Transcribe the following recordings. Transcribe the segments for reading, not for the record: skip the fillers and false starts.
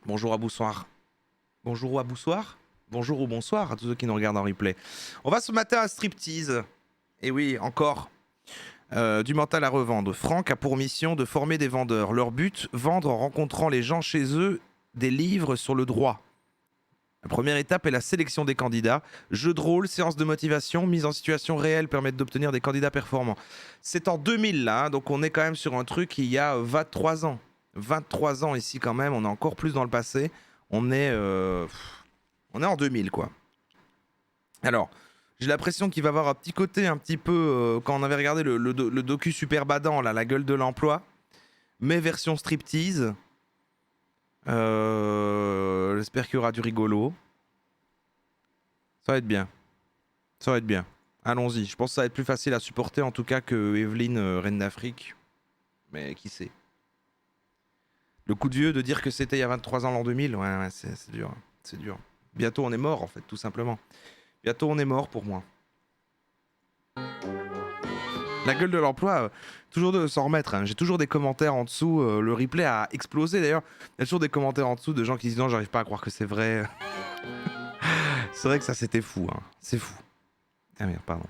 Bonjour à bonsoir. Bonjour ou à bonsoir. Bonjour ou bonsoir à tous ceux qui nous regardent en replay. On va ce matin à striptease. Et oui, encore. Du mental à revendre. Franck a pour mission de former des vendeurs. Leur but, vendre en rencontrant les gens chez eux des livres sur le droit. La première étape est la sélection des candidats. Jeu de rôle, séance de motivation, mise en situation réelle permettent d'obtenir des candidats performants. C'est en 2000 là, hein, donc on est quand même sur un truc il y a 23 ans. 23 ans ici quand même, on est encore plus dans le passé. On est en 2000 quoi. Alors, j'ai l'impression qu'il va y avoir un petit côté un petit peu, quand on avait regardé le docu Super Badant, là, la gueule de l'emploi, mais version striptease. J'espère qu'il y aura du rigolo. Ça va être bien. Ça va être bien. Allons-y. Je pense que ça va être plus facile à supporter en tout cas que Evelyne, Reine d'Afrique. Mais qui sait. Le coup de vieux de dire que c'était il y a 23 ans l'an 2000, ouais, c'est dur. C'est dur. Bientôt on est mort en fait, tout simplement. Bientôt on est mort pour moi. La gueule de l'emploi, toujours de s'en remettre. Hein. J'ai toujours des commentaires en dessous. Le replay a explosé d'ailleurs. Il y a toujours des commentaires en dessous de gens qui disent non, j'arrive pas à croire que c'est vrai. C'est vrai que ça c'était fou. Hein. C'est fou. Ah merde, pardon.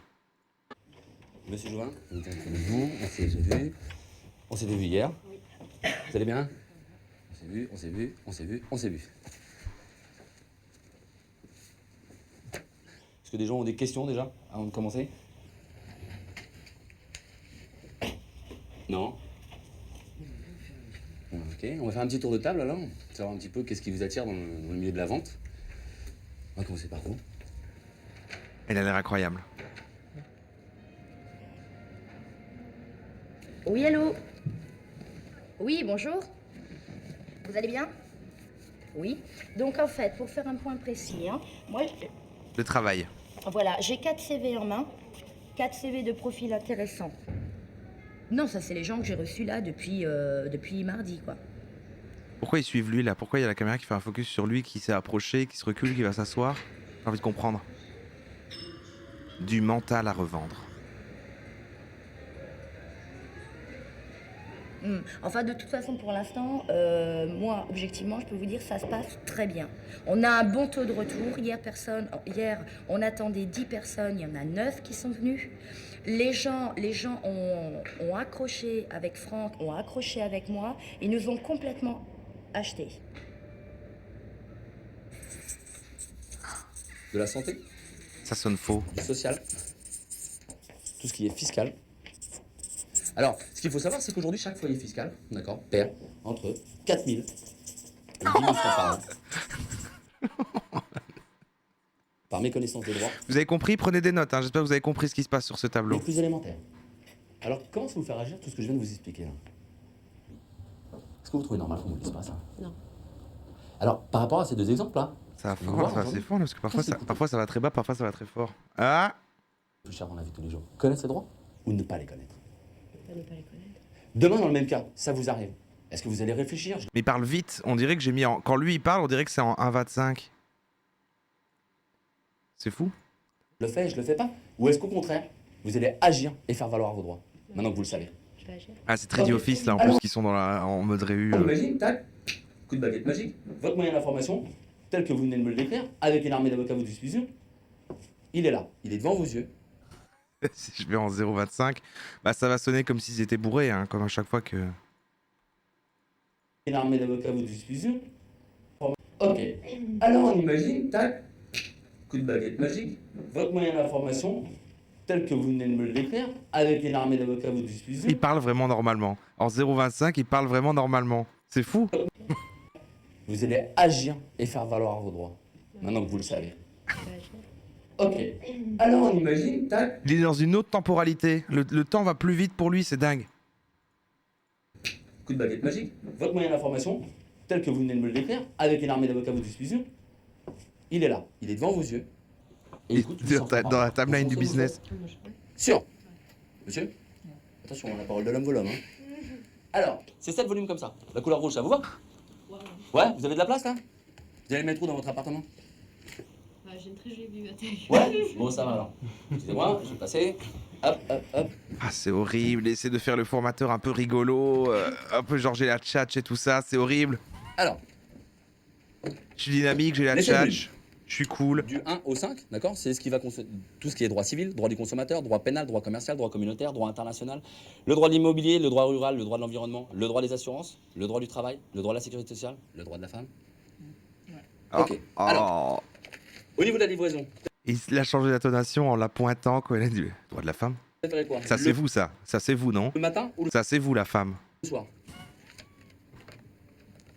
Monsieur Join, vous, on s'est vu hier. Oui. Vous allez bien? On s'est vu. Est-ce que des gens ont des questions déjà, avant de commencer? Non? Ok, on va faire un petit tour de table alors, savoir un petit peu qu'est-ce qui vous attire dans le milieu de la vente. On va commencer par vous. Elle a l'air incroyable. Oui, allô? Oui, bonjour. Vous allez bien? Oui. Donc en fait, pour faire un point précis, hein, moi, Le travail. voilà, j'ai 4 CV en main, 4 CV de profils intéressants. Non, ça c'est les gens que j'ai reçus là depuis mardi, quoi. Pourquoi ils suivent lui là? Pourquoi il y a la caméra qui fait un focus sur lui, qui s'est approché, qui se recule, qui va s'asseoir? J'ai envie de comprendre. Du mental à revendre. Enfin, de toute façon, pour l'instant, moi, objectivement, je peux vous dire, ça se passe très bien. On a un bon taux de retour. Hier, on attendait 10 personnes, il y en a 9 qui sont venus. Les gens ont accroché avec Franck, ont accroché avec moi, et nous ont complètement achetés. De la santé, Ça sonne faux. du social, tout ce qui est fiscal. Alors, ce qu'il faut savoir, c'est qu'aujourd'hui, chaque foyer fiscal, d'accord, perd entre 4 000 et 10 000 francs par an. Par méconnaissance des droits. Vous avez compris? Prenez des notes. Hein. J'espère que vous avez compris ce qui se passe sur ce tableau. Les plus élémentaires. Alors, comment ça vous fait réagir tout ce que je viens de vous expliquer là? Est-ce que vous trouvez normal qu'on vous dise pas ça? Non. Alors, par rapport à ces deux exemples-là, Ça va vous fort, voir, ça va assez aujourd'hui, fort, là, parce que parfois qu'est-ce que parfois ça va très bas, parfois ça va très fort. Ah! plus cher dans la vie de tous les jours, connaître ses droits ou ne pas les connaître? Ne pas les connaître. Demain, dans le même cas, ça vous arrive. Est-ce que vous allez réfléchir? Mais il parle vite. On dirait que j'ai mis en... Quand lui il parle, on dirait que c'est en 1,25. C'est fou. Je le fais, je le fais pas? Ou est-ce qu'au contraire, vous allez agir et faire valoir vos droits, maintenant que vous le savez? Je vais agir. Ah, c'est très The Ok. Office là, en Alors- plus, qui sont en mode réu. On imagine, tac, coup de baguette magique, votre moyen d'information, tel que vous venez de me le décrire, avec une armée d'avocats à votre disposition, il est là, il est devant vos yeux. Si je vais en 0,25, bah ça va sonner comme s'ils étaient bourrés, hein, comme à chaque fois que... Une armée d'avocats à votre disposition. Ok. Alors on imagine, tac, coup de baguette magique, votre moyen d'information, tel que vous venez de me le décrire, avec une armée d'avocats à votre disposition. Il parle vraiment normalement. En 0,25, il parle vraiment normalement. C'est fou. Vous allez agir et faire valoir vos droits, maintenant que vous le savez. Ok. Alors on imagine, tac, Il est dans une autre temporalité. Le temps va plus vite pour lui, c'est dingue. coup de baguette magique, votre moyen d'information, tel que vous venez de me le décrire, avec une armée d'avocats à votre disposition, il est là, il est devant vos yeux. Et il écoute Dans la timeline du business. Sûr. Monsieur? Attention, la parole de l'homme vaut l'homme. Hein. Alors, c'est 7 volumes comme ça. La couleur rouge, ça vous va? Ouais, vous avez de la place là? Vous allez le mettre où dans votre appartement? J'ai une très jolie bibliothèque. Ouais? Bon, ça va alors. Excusez-moi, je vais passer. Hop, hop, hop. Ah, c'est horrible. Essayer de faire le formateur un peu rigolo, un peu Georges la tchatch et tout ça, c'est horrible. Alors, Je suis dynamique, j'ai la Laissez-le. tchatch, je suis cool. Du 1 au 5, d'accord? C'est ce qui va tout ce qui est droit civil, droit du consommateur, droit pénal, droit commercial, droit communautaire, droit international, le droit de l'immobilier, le droit rural, le droit de l'environnement, le droit des assurances, le droit du travail, le droit de la sécurité sociale, le droit de la femme. Ok. Oh, Alors, au niveau de la livraison, il a changé d'intonation en la pointant quand il a dit droit de la femme. vous préférez quoi? Ça c'est vous ça. Ça c'est vous non? Le matin ou Ça c'est vous la femme. le soir?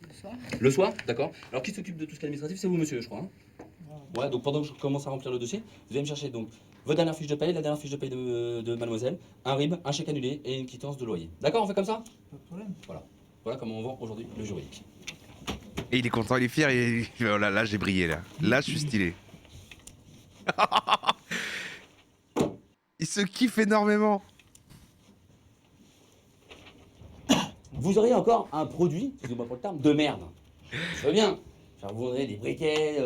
Le soir. Le soir, d'accord. Alors qui s'occupe de tout ce qui est administratif? C'est vous, monsieur, je crois. Hein? Ouais, donc pendant que je commence à remplir le dossier, vous allez me chercher donc votre dernière fiche de paye, la dernière fiche de paye de mademoiselle, un RIB, un chèque annulé et une quittance de loyer. D'accord, on fait comme ça? Pas de problème. Voilà. Voilà comment on vend aujourd'hui le juridique. Et il est content, il est fier, oh là j'ai brillé là. Là je suis stylé. Il se kiffe énormément. Vous auriez encore un produit, excusez-moi pour le terme, de merde. Je veux bien. Genre, vous vendrez des briquets,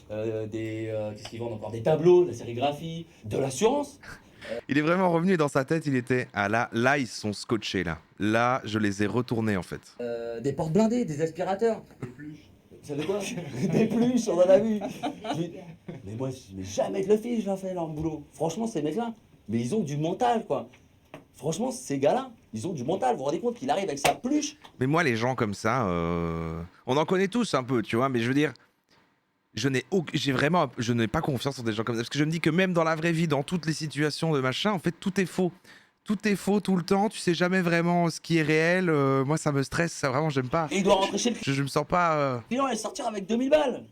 qu'est-ce qu'ils vendent encore? Des tableaux, de la sérigraphie, de l'assurance. Il est vraiment revenu et dans sa tête il était ah là ils sont scotchés là. Là je les ai retournés en fait. Des portes blindées, des aspirateurs. Des pluches. Vous savez quoi? Des pluches, on en a vu. Mais moi, mais jamais de le fils, j'ai fait leur boulot. Franchement, ces mecs-là, mais ils ont du mental, quoi. Franchement, ces gars-là, ils ont du mental. Vous vous rendez compte qu'il arrive avec sa pluche? Mais moi les gens comme ça, on en connaît tous un peu tu vois, mais je veux dire, je n'ai pas confiance en des gens comme ça parce que je me dis que même dans la vraie vie, dans toutes les situations de machin, en fait tout est faux. Tout est faux tout le temps, tu sais jamais vraiment ce qui est réel. Moi ça me stresse, ça vraiment j'aime pas. Et il doit rentrer chez le Je me sens pas. client et sortir avec 2000 balles.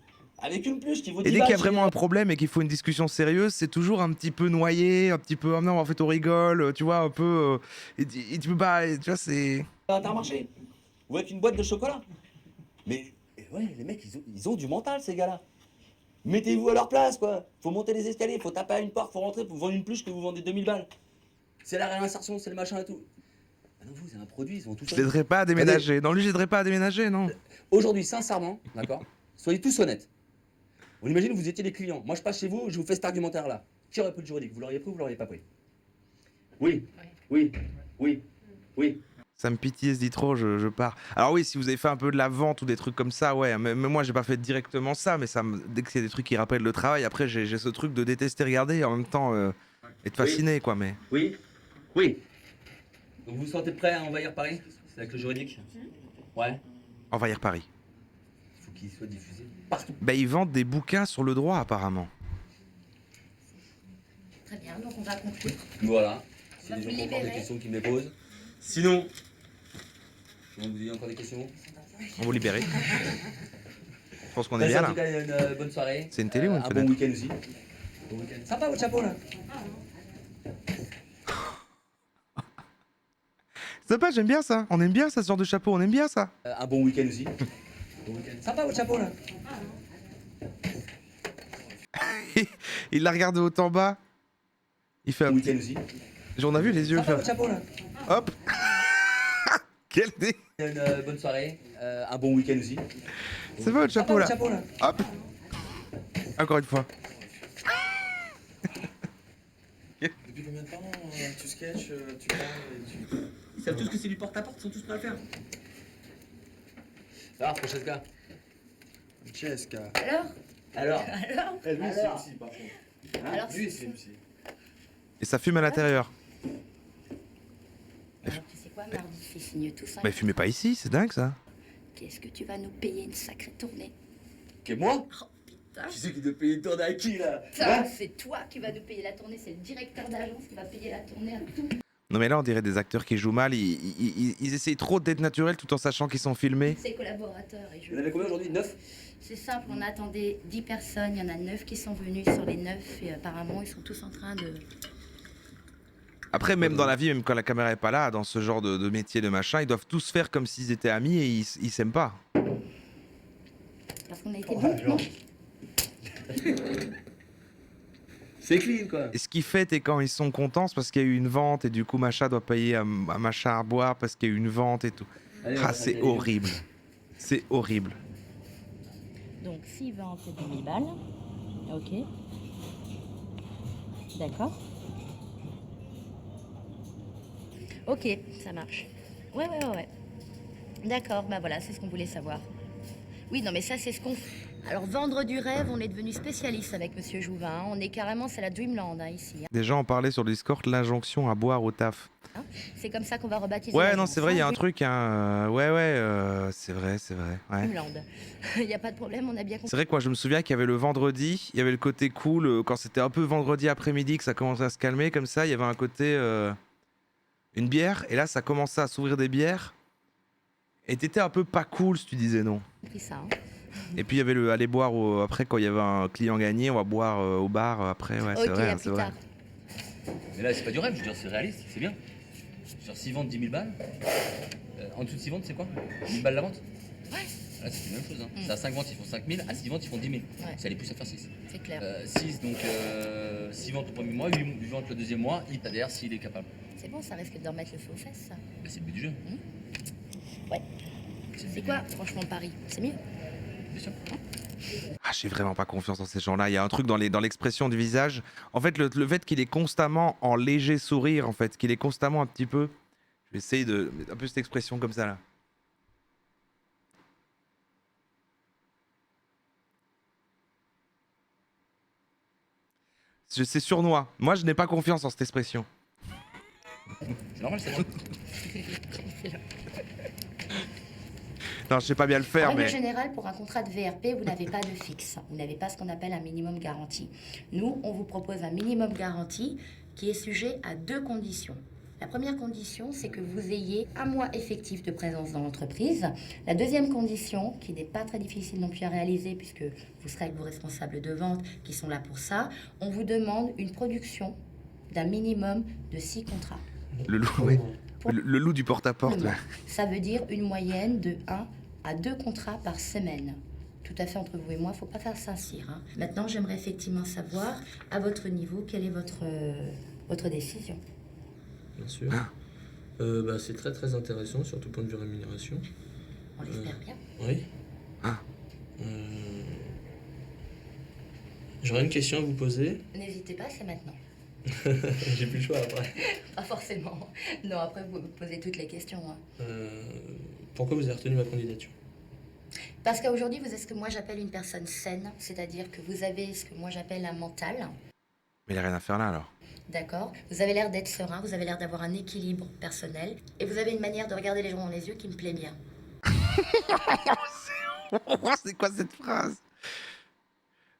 Avec une pluche qui vaut 10 Et dès balles. qu'il y a chez- vraiment un problème et qu'il faut une discussion sérieuse, c'est toujours un petit peu noyé, un petit peu oh non en fait on rigole, tu vois un peu. Et tu peux pas, tu vois c'est. à Intermarché. Ou avec une boîte de chocolat. Mais ouais, les mecs, ils ont du mental, ces gars-là. Mettez-vous à leur place, quoi. Faut monter les escaliers, faut taper à une porte, faut rentrer pour vendre une pluche que vous vendez 2000 balles. C'est la réinsertion, c'est le machin et tout. Ah non, vous, c'est un produit, ils ont tout Je ça. l'aiderais pas à déménager. Non lui j'aiderais pas à déménager non. Aujourd'hui, sincèrement, d'accord, soyez tous honnêtes. Vous imaginez, vous étiez les clients. Moi, je passe chez vous, je vous fais cet argumentaire-là. Qui aurait pris le juridique? Vous l'auriez pris ou vous l'auriez pas pris? Oui, oui, oui, oui. Ça me pitié, se dit trop, je pars. Alors oui, si vous avez fait un peu de la vente ou des trucs comme ça, ouais. Mais moi, j'ai pas fait directement ça, mais dès que c'est des trucs qui rappellent le travail, après, j'ai ce truc de détester regarder et en même temps être fasciné, quoi. Mais Oui, oui. Donc vous vous sentez prêt à envahir Paris? C'est avec le juridique? Ouais. envahir Paris. Il faut qu'il soit diffusé partout. Bah, ils vendent des bouquins sur le droit, apparemment. Très bien, donc on va conclure. Voilà. Si va les vous gens ont encore des libérer. questions, qu'ils me les posent. Sinon, vous avez encore des questions? On vous libérer. Je pense qu'on est Passez bien en là. tout cas une bonne soirée. C'est une télé ou une Un fenêtre bon week-end aussi. Bon week-end. Sympa votre chapeau là. Sympa, j'aime bien ça. On aime bien ça, ce genre de chapeau, on aime bien ça. Un bon week-end aussi. Bon week-end. Sympa votre chapeau là. Il l'a regardé haut en bas. Il fait un Bon petit. week-end aussi. On a vu les yeux Sympa faire. votre chapeau là. Hop. Quel dé. Une bonne soirée. Un bon week-end aussi. C'est pas votre Sympa chapeau là. votre chapeau là. Hop. Encore une fois. Depuis combien de temps tu sketches, tu parles et tu... Ils savent tous que c'est du porte-à-porte, ils sont tous prêts à le faire. Ça va, Francesca? Francesca. Alors Alors? Alors Eh, lui, c'est Alors MC par contre. Alors, Lui, c'est MC. Et ça fume à l'intérieur. Alors, tu sais quoi, mardi, fais signe tout ça. Bah, fumez pas ici, c'est dingue ça. Qu'est-ce que tu vas nous payer une sacrée tournée? Que moi? Oh putain, Qui c'est qui doit payer le tour à qui là? putain, c'est toi qui vas nous payer la tournée, c'est le directeur d'agence qui va payer la tournée à tout. Non mais là on dirait des acteurs qui jouent mal, ils essayent trop d'être naturels tout en sachant qu'ils sont filmés. Ses collaborateurs et Vous en avez combien aujourd'hui? 9? C'est simple, on attendait 10 personnes, il y en a 9 qui sont venus sur les 9 et apparemment ils sont tous en train de... Après même dans la vie, même quand la caméra est pas là, dans ce genre de métier de machin, ils doivent tous faire comme s'ils étaient amis et ils s'aiment pas. Parce qu'on a été bons, non? C'est clean quoi. Et ce qui fait, et quand ils sont contents, c'est parce qu'il y a eu une vente et du coup Macha doit payer à Macha à boire parce qu'il y a eu une vente et tout. Allez, on Ah va c'est faire horrible. C'est horrible. Donc 6 ventes, c'est 10 000 balles. Ok. D'accord. Ok, ça marche. Ouais. D'accord, bah voilà, c'est ce qu'on voulait savoir. Oui, non mais ça c'est ce qu'on... Alors, vendre du rêve, on est devenu spécialiste avec Monsieur Jouvin. Hein. On est carrément, c'est la Dreamland hein, ici. Hein. Des gens en parlaient sur le Discord, l'injonction à boire au taf. C'est comme ça qu'on va rebaptiser Ouais, l'agence, non, c'est vrai, il y a hein, un truc, hein. Ouais, c'est vrai, c'est vrai. Ouais. Dreamland. Il n'y a pas de problème, on a bien compris. C'est vrai que moi je me souviens qu'il y avait le vendredi, il y avait le côté cool, quand c'était un peu vendredi après-midi que ça commençait à se calmer comme ça, il y avait un côté une bière, et là ça commençait à s'ouvrir des bières, et t'étais un peu pas cool si tu disais non. Ça, hein. Et puis il y avait le aller boire après quand il y avait un client gagné, on va boire au bar après, ouais, c'est Ok, vrai, à hein, c'est plus vrai. tard. Mais là, c'est pas du rêve, je veux dire, c'est réaliste, c'est bien. Sur 6 ventes, 10 000 balles. En dessous de 6 ventes, c'est quoi 1000 balles la vente. Ouais. Là, c'est la même chose. Hein. C'est à 5 ventes, ils font 5 000. À 6 ventes, ils font 10 000. Ouais. Ça les pousse à faire 6. C'est clair. 6, donc 6 ventes le premier mois, 8 ventes le deuxième mois. Il t'adhère s'il est capable. C'est bon, ça risque de remettre le feu aux fesses, ça. Bah, c'est le but du jeu. Ouais. le C'est but quoi, franchement, Paris? C'est mieux. du- Bien sûr. Ah, j'ai vraiment pas confiance en ces gens-là. Il y a un truc dans l'expression du visage. En fait, le fait qu'il est constamment en léger sourire, en fait, qu'il est constamment un petit peu. Je vais essayer de mettre un peu cette expression comme ça là. C'est sournois. Moi, je n'ai pas confiance en cette expression. C'est normal, c'est Non, je sais pas bien le En faire, règle mais. générale, pour un contrat de VRP, vous n'avez pas de fixe. Vous n'avez pas ce qu'on appelle un minimum garanti. Nous, on vous propose un minimum garanti qui est sujet à 2 conditions. La première condition, c'est que vous ayez 1 mois effectif de présence dans l'entreprise. La deuxième condition, qui n'est pas très difficile non plus à réaliser, puisque vous serez avec vos responsables de vente qui sont là pour ça, on vous demande une production d'un minimum de 6 contrats. Le loup, ouais. Le loup du porte-à-porte. Ouais. Ça veut dire une moyenne de 1 à 2 contrats par semaine. Tout à fait entre vous et moi, il ne faut pas faire Saint-Cyr. Hein. Maintenant, j'aimerais effectivement savoir, à votre niveau, quelle est votre décision. Bien sûr. C'est très très intéressant, surtout point de vue rémunération. On l'espère bien. Oui. Ah. J'aurais une question à vous poser. N'hésitez pas, c'est maintenant. J'ai plus le choix après. Pas forcément. Non, après, vous me posez toutes les questions. Hein. Pourquoi vous avez retenu ma candidature? Parce qu'aujourd'hui, vous êtes ce que moi j'appelle une personne saine, c'est-à-dire que vous avez ce que moi j'appelle un mental. Mais il a rien à faire là alors. D'accord. Vous avez l'air d'être serein, vous avez l'air d'avoir un équilibre personnel, et vous avez une manière de regarder les gens dans les yeux qui me plaît bien. C'est quoi cette phrase?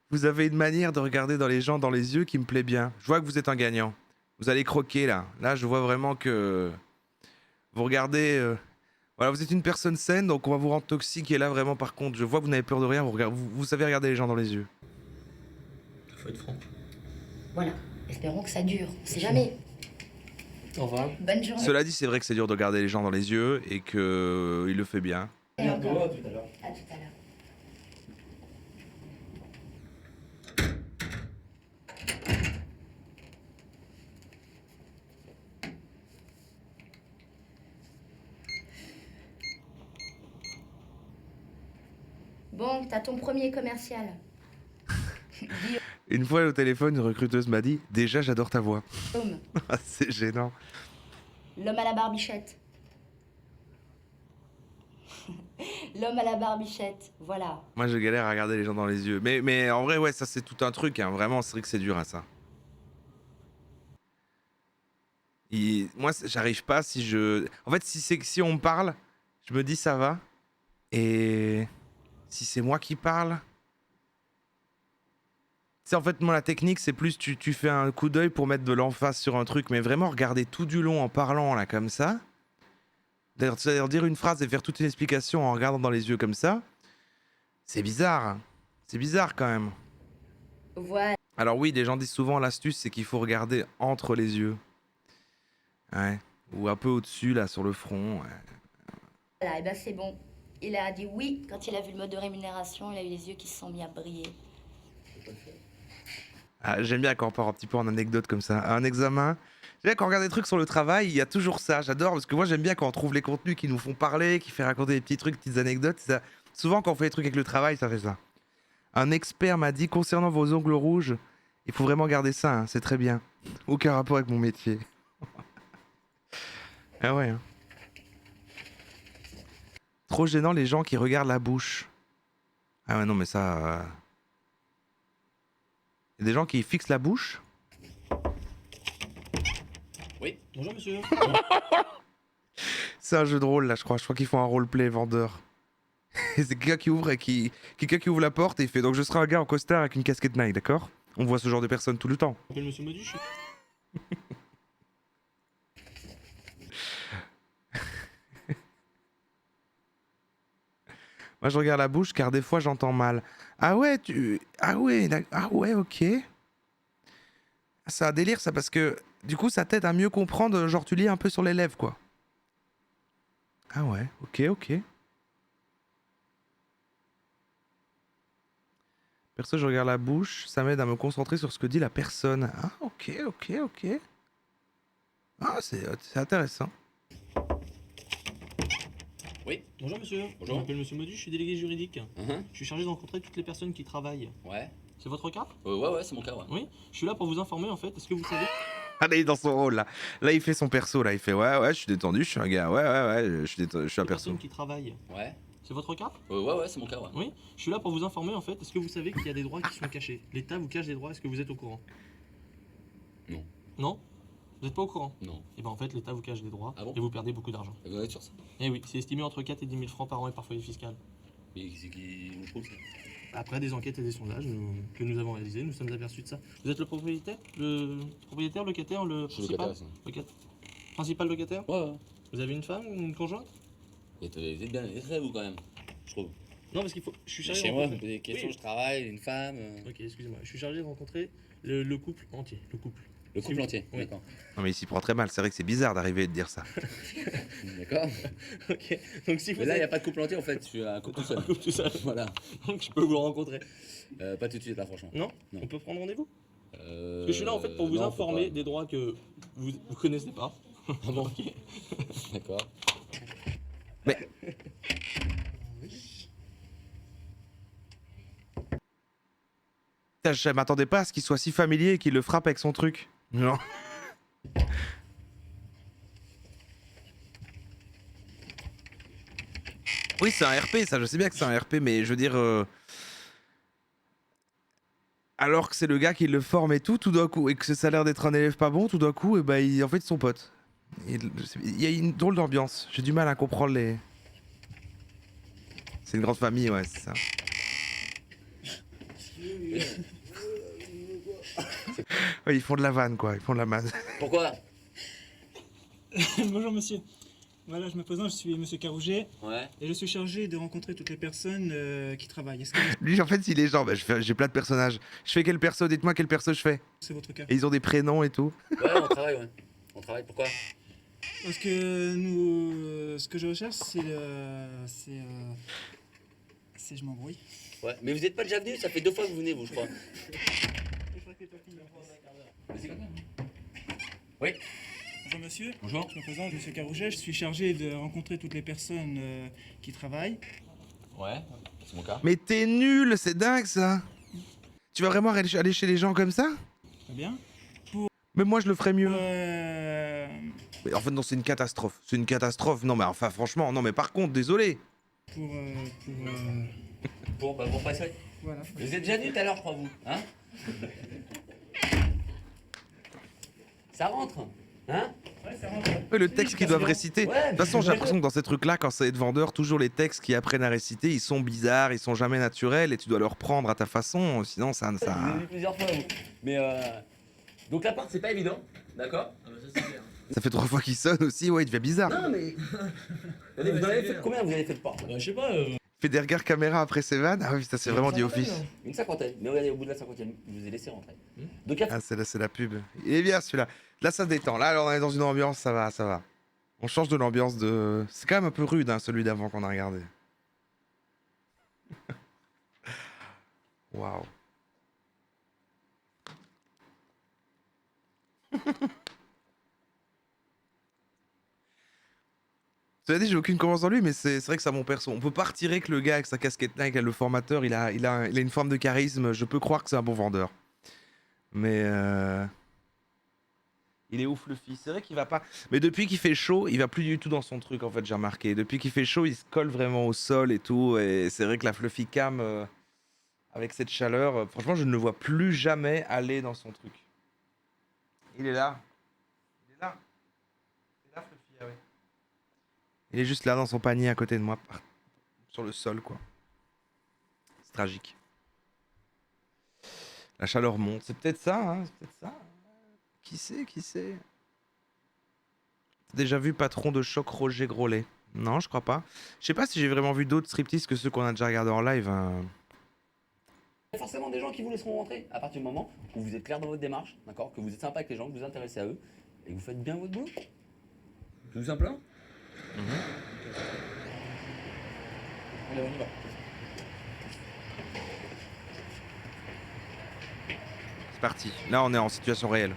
Vous avez une manière de regarder dans les gens dans les yeux qui me plaît bien. Je vois que vous êtes un gagnant. Vous allez croquer là. Là, je vois vraiment que vous regardez. Voilà, vous êtes une personne saine, donc on va vous rendre toxique. Et là, vraiment, par contre, je vois que vous n'avez peur de rien. Vous savez regarder les gens dans les yeux. Il faut être franc. Voilà. Espérons que ça dure. On sait jamais. Au revoir. Bonne journée. Cela dit, c'est vrai que c'est dur de regarder les gens dans les yeux et que il le fait bien. Et encore. À tout à l'heure. À tout à l'heure. Bon, t'as ton premier commercial. Guillaume. Une fois au téléphone, une recruteuse m'a dit déjà, j'adore ta voix. Ah, c'est gênant. L'homme à la barbichette. L'homme à la barbichette, voilà. Moi, je galère à regarder les gens dans les yeux. Mais en vrai, ouais, ça c'est tout un truc. Hein. Vraiment, c'est vrai que c'est dur à ça. Moi, j'arrive pas si je. En fait, si on me parle, je me dis ça va. Et si c'est moi qui parle. Tu sais, en fait, moi, la technique, c'est plus tu fais un coup d'œil pour mettre de l'emphase sur un truc, mais vraiment regarder tout du long en parlant, là, comme ça. C'est-à-dire dire une phrase et faire toute une explication en regardant dans les yeux comme ça. C'est bizarre. Hein. C'est bizarre quand même. Voilà, Alors oui, des gens disent souvent l'astuce, c'est qu'il faut regarder entre les yeux. Ouais. Ou un peu au-dessus, là, sur le front. Ouais. et ben c'est bon. Il a dit oui quand il a vu le mode de rémunération, il a eu les yeux qui se sont mis à briller. Ah, j'aime bien quand on part un petit peu en anecdote comme ça. Un examen. J'aime bien quand on regarde des trucs sur le travail, il y a toujours ça. J'adore parce que moi j'aime bien quand on trouve les contenus qui nous font parler, qui fait raconter des petits trucs, des petites anecdotes. Ça... Souvent quand on fait des trucs avec le travail, ça fait ça. Un expert m'a dit concernant vos ongles rouges, il faut vraiment garder ça, hein, c'est très bien. Aucun rapport avec mon métier. Ah ouais. Hein. Trop gênant les gens qui regardent la bouche. Ah ouais, non, mais ça. Y a des gens qui fixent la bouche. Oui, bonjour monsieur. C'est un jeu de rôle là, je crois. Je crois qu'ils font un roleplay vendeur. Et c'est quelqu'un qui ouvre et quelqu'un qui ouvre la porte et il fait donc je serai un gars en costard avec une casquette Nike, d'accord? On voit ce genre de personnes tout le temps. Je m'appelle monsieur Modu, je suis... Moi je regarde la bouche car des fois j'entends mal. Ah ouais, ah ouais, ok. C'est un délire ça parce que du coup ça t'aide à mieux comprendre, genre tu lis un peu sur les lèvres quoi. Ah ouais, ok. Perso, je regarde la bouche, ça m'aide à me concentrer sur ce que dit la personne. Ah ok. Ah c'est intéressant. Oui, bonjour monsieur. Bonjour. Je m'appelle monsieur Modu, je suis délégué juridique. Je suis chargé de rencontrer toutes les personnes qui travaillent. Ouais. C'est votre cas? Ouais, c'est mon cas, ouais. Oui. Je suis là pour vous informer en fait. Est-ce que vous savez... Ah là il est dans son rôle là. Là il fait son perso là, il fait ouais, je suis détendu, je suis un gars, ouais, je suis un les perso. personnes qui travaillent. Ouais. C'est votre cas? Ouais, c'est mon cas, ouais. Oui. Je suis là pour vous informer en fait. Est-ce que vous savez qu'il y a des droits qui sont cachés? L'État vous cache des droits, est-ce que vous êtes au courant? Non. Non? Vous n'êtes pas au courant? Non. Et ben en fait l'État vous cache des droits Ah bon? et vous perdez beaucoup d'argent. Vous êtes sûr ça? Eh oui, c'est estimé entre 4 et 10 000 francs par an et par foyer fiscal. Mais c'est qui nous prouve ça? Après des enquêtes et des sondages que nous avons réalisés, nous sommes aperçus de ça. Vous êtes le propriétaire? Locataire, le Je suis principal? locataire, ça. Principal locataire? Ouais. Vous avez une femme ou une conjointe? Vous êtes bien discret, vous, quand même. Je trouve. Non, parce qu'il faut. Je suis chargé Chez de moi, vous rencontrer. me posez des questions, Oui. je travaille, une femme. Ok, excusez-moi. Je suis chargé de rencontrer le couple entier. Le couple. Le couple Si- entier, oui. d'accord. Non mais il s'y prend très mal, c'est vrai que c'est bizarre d'arriver et de dire ça. D'accord. Ok. Donc si vous Mais là, il n'y a êtes pas de couple entier, en fait. Je suis un couple tout seul. un couple tout seul, Voilà. donc je peux vous le rencontrer. Pas tout de suite, là, franchement. Non, Non. On peut prendre rendez-vous? Parce Parce que je suis là en fait pour vous informer des droits que vous connaissez pas. Ah bon? Ok. D'accord. Putain, je m'attendais pas à ce qu'il soit si familier et qu'il le frappe avec son truc. Non. Oui, c'est un RP, ça, je sais bien que c'est un RP, mais je veux dire. Alors que c'est le gars qui le forme et tout d'un coup, et que ça a l'air d'être un élève pas bon, tout d'un coup, et bah, en fait, son pote. Il y a une drôle d'ambiance. J'ai du mal à comprendre les. C'est une grande famille, ouais, c'est ça. Ouais, ils font de la vanne, quoi. Ils font de la vanne. Pourquoi? Bonjour monsieur. Voilà, je me présente, je suis monsieur Carouget Ouais. et je suis chargé de rencontrer toutes les personnes qui travaillent. Est-ce que Lui, en fait, il est genre, bah, j'ai plein de personnages. Je fais quel perso? Dites-moi quel perso je fais. c'est votre cas? Et ils ont des prénoms et tout. Ouais, on travaille, ouais. On travaille, pourquoi? Parce que nous, ce que je recherche, c'est je m'embrouille. Ouais, mais vous êtes pas déjà venu, ça fait 2 fois que vous venez, vous, je crois. Oui. Bonjour monsieur. Bonjour. Je me présente, monsieur Carouget, je suis chargé de rencontrer toutes les personnes qui travaillent. Ouais, c'est mon cas. Mais t'es nul, c'est dingue ça. Tu vas vraiment aller chez les gens comme ça? Très bien. Mais moi, je le ferais mieux. Pour, Mais en fait, non, c'est une catastrophe. C'est une catastrophe. Non, mais enfin, franchement, non, mais par contre, désolé. Bon, bah, pour passer. voilà. Vous êtes déjà venu tout à l'heure, je crois, vous. Hein? Ça rentre. Hein? Ouais, ça rentre. Ouais, le texte qu'ils doivent réciter. Ouais, De toute façon, j'ai l'impression que dans ces trucs-là, quand c'est être vendeur, toujours les textes qui apprennent à réciter, ils sont bizarres, ils sont jamais naturels et tu dois leur prendre à ta façon. Sinon, ça. Vous l'avez vu plusieurs fois, vous. Mais donc l'appart, c'est pas évident. D'accord? Ça fait 3 fois qu'il sonne aussi. Ouais, il devient bizarre. Non, mais. Attendez, vous en avez fait combien? Vous avez fait de porte? Je sais pas. Il fait des regards caméra après ses vannes. Ah oui, ça c'est vraiment du office. Une cinquantaine. Mais regardez, au bout de la cinquantaine, je vous ai laissé rentrer. Donc, il y a- Ah, c'est la pub. Il est bien celui-là. Là, ça détend. Là, alors, on est dans une ambiance, ça va, ça va. On change de l'ambiance de. C'est quand même un peu rude, hein, celui d'avant qu'on a regardé. Waouh. Cela dit, j'ai aucune confiance en lui, mais c'est vrai que c'est mon perso. On peut pas retirer que le gars avec sa casquette Nike, le formateur, il a une forme de charisme. Je peux croire que c'est un bon vendeur. Mais il est ouf le fils. C'est vrai qu'il va pas. Mais depuis qu'il fait chaud, il va plus du tout dans son truc en fait. J'ai remarqué. Depuis qu'il fait chaud, il se colle vraiment au sol et tout. Et c'est vrai que la fluffy cam, avec cette chaleur. Franchement, je ne le vois plus jamais aller dans son truc. Il est là. Il est là. Il est là, Fluffy, ah ouais. Il est juste là dans son panier à côté de moi, sur le sol, quoi. C'est tragique. La chaleur monte. C'est peut-être ça, hein. C'est peut-être ça. Qui sait, qui sait. T'as déjà vu Patron de choc Roger Grolet? Non, je crois pas. Je sais pas si j'ai vraiment vu d'autres striptease que ceux qu'on a déjà regardés en live. Il y a forcément des gens qui vous laisseront rentrer à partir du moment où vous êtes clair dans votre démarche, d'accord, que vous êtes sympa avec les gens, que vous vous intéressez à eux et que vous faites bien votre boulot. Tout simplement. Allez, on y va. C'est parti. Là, on est en situation réelle.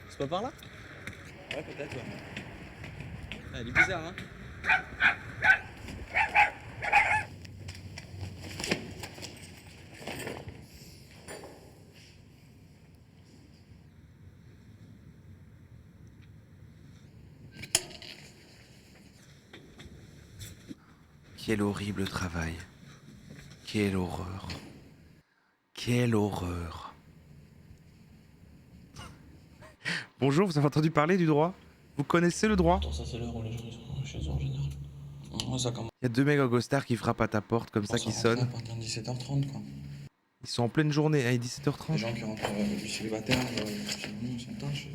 C'est pas par là? Ouais, peut-être, ouais. Ah, elle est bizarre, hein? Quel horrible travail. Quelle horreur. Quelle horreur. Bonjour, vous avez entendu parler du droit? Vous connaissez le droit? Attends, ça c'est l'heure où les gens ils sont chez eux en général. Ouais, ça commence. Il y a deux mecs en Ghostar qui frappent à ta porte comme ça, qui sonnent. À partir de 17h30 quoi. Ils sont en pleine journée, à Les 17h30. gens qui rentrent du célibataire, chez nous, c'est tâche.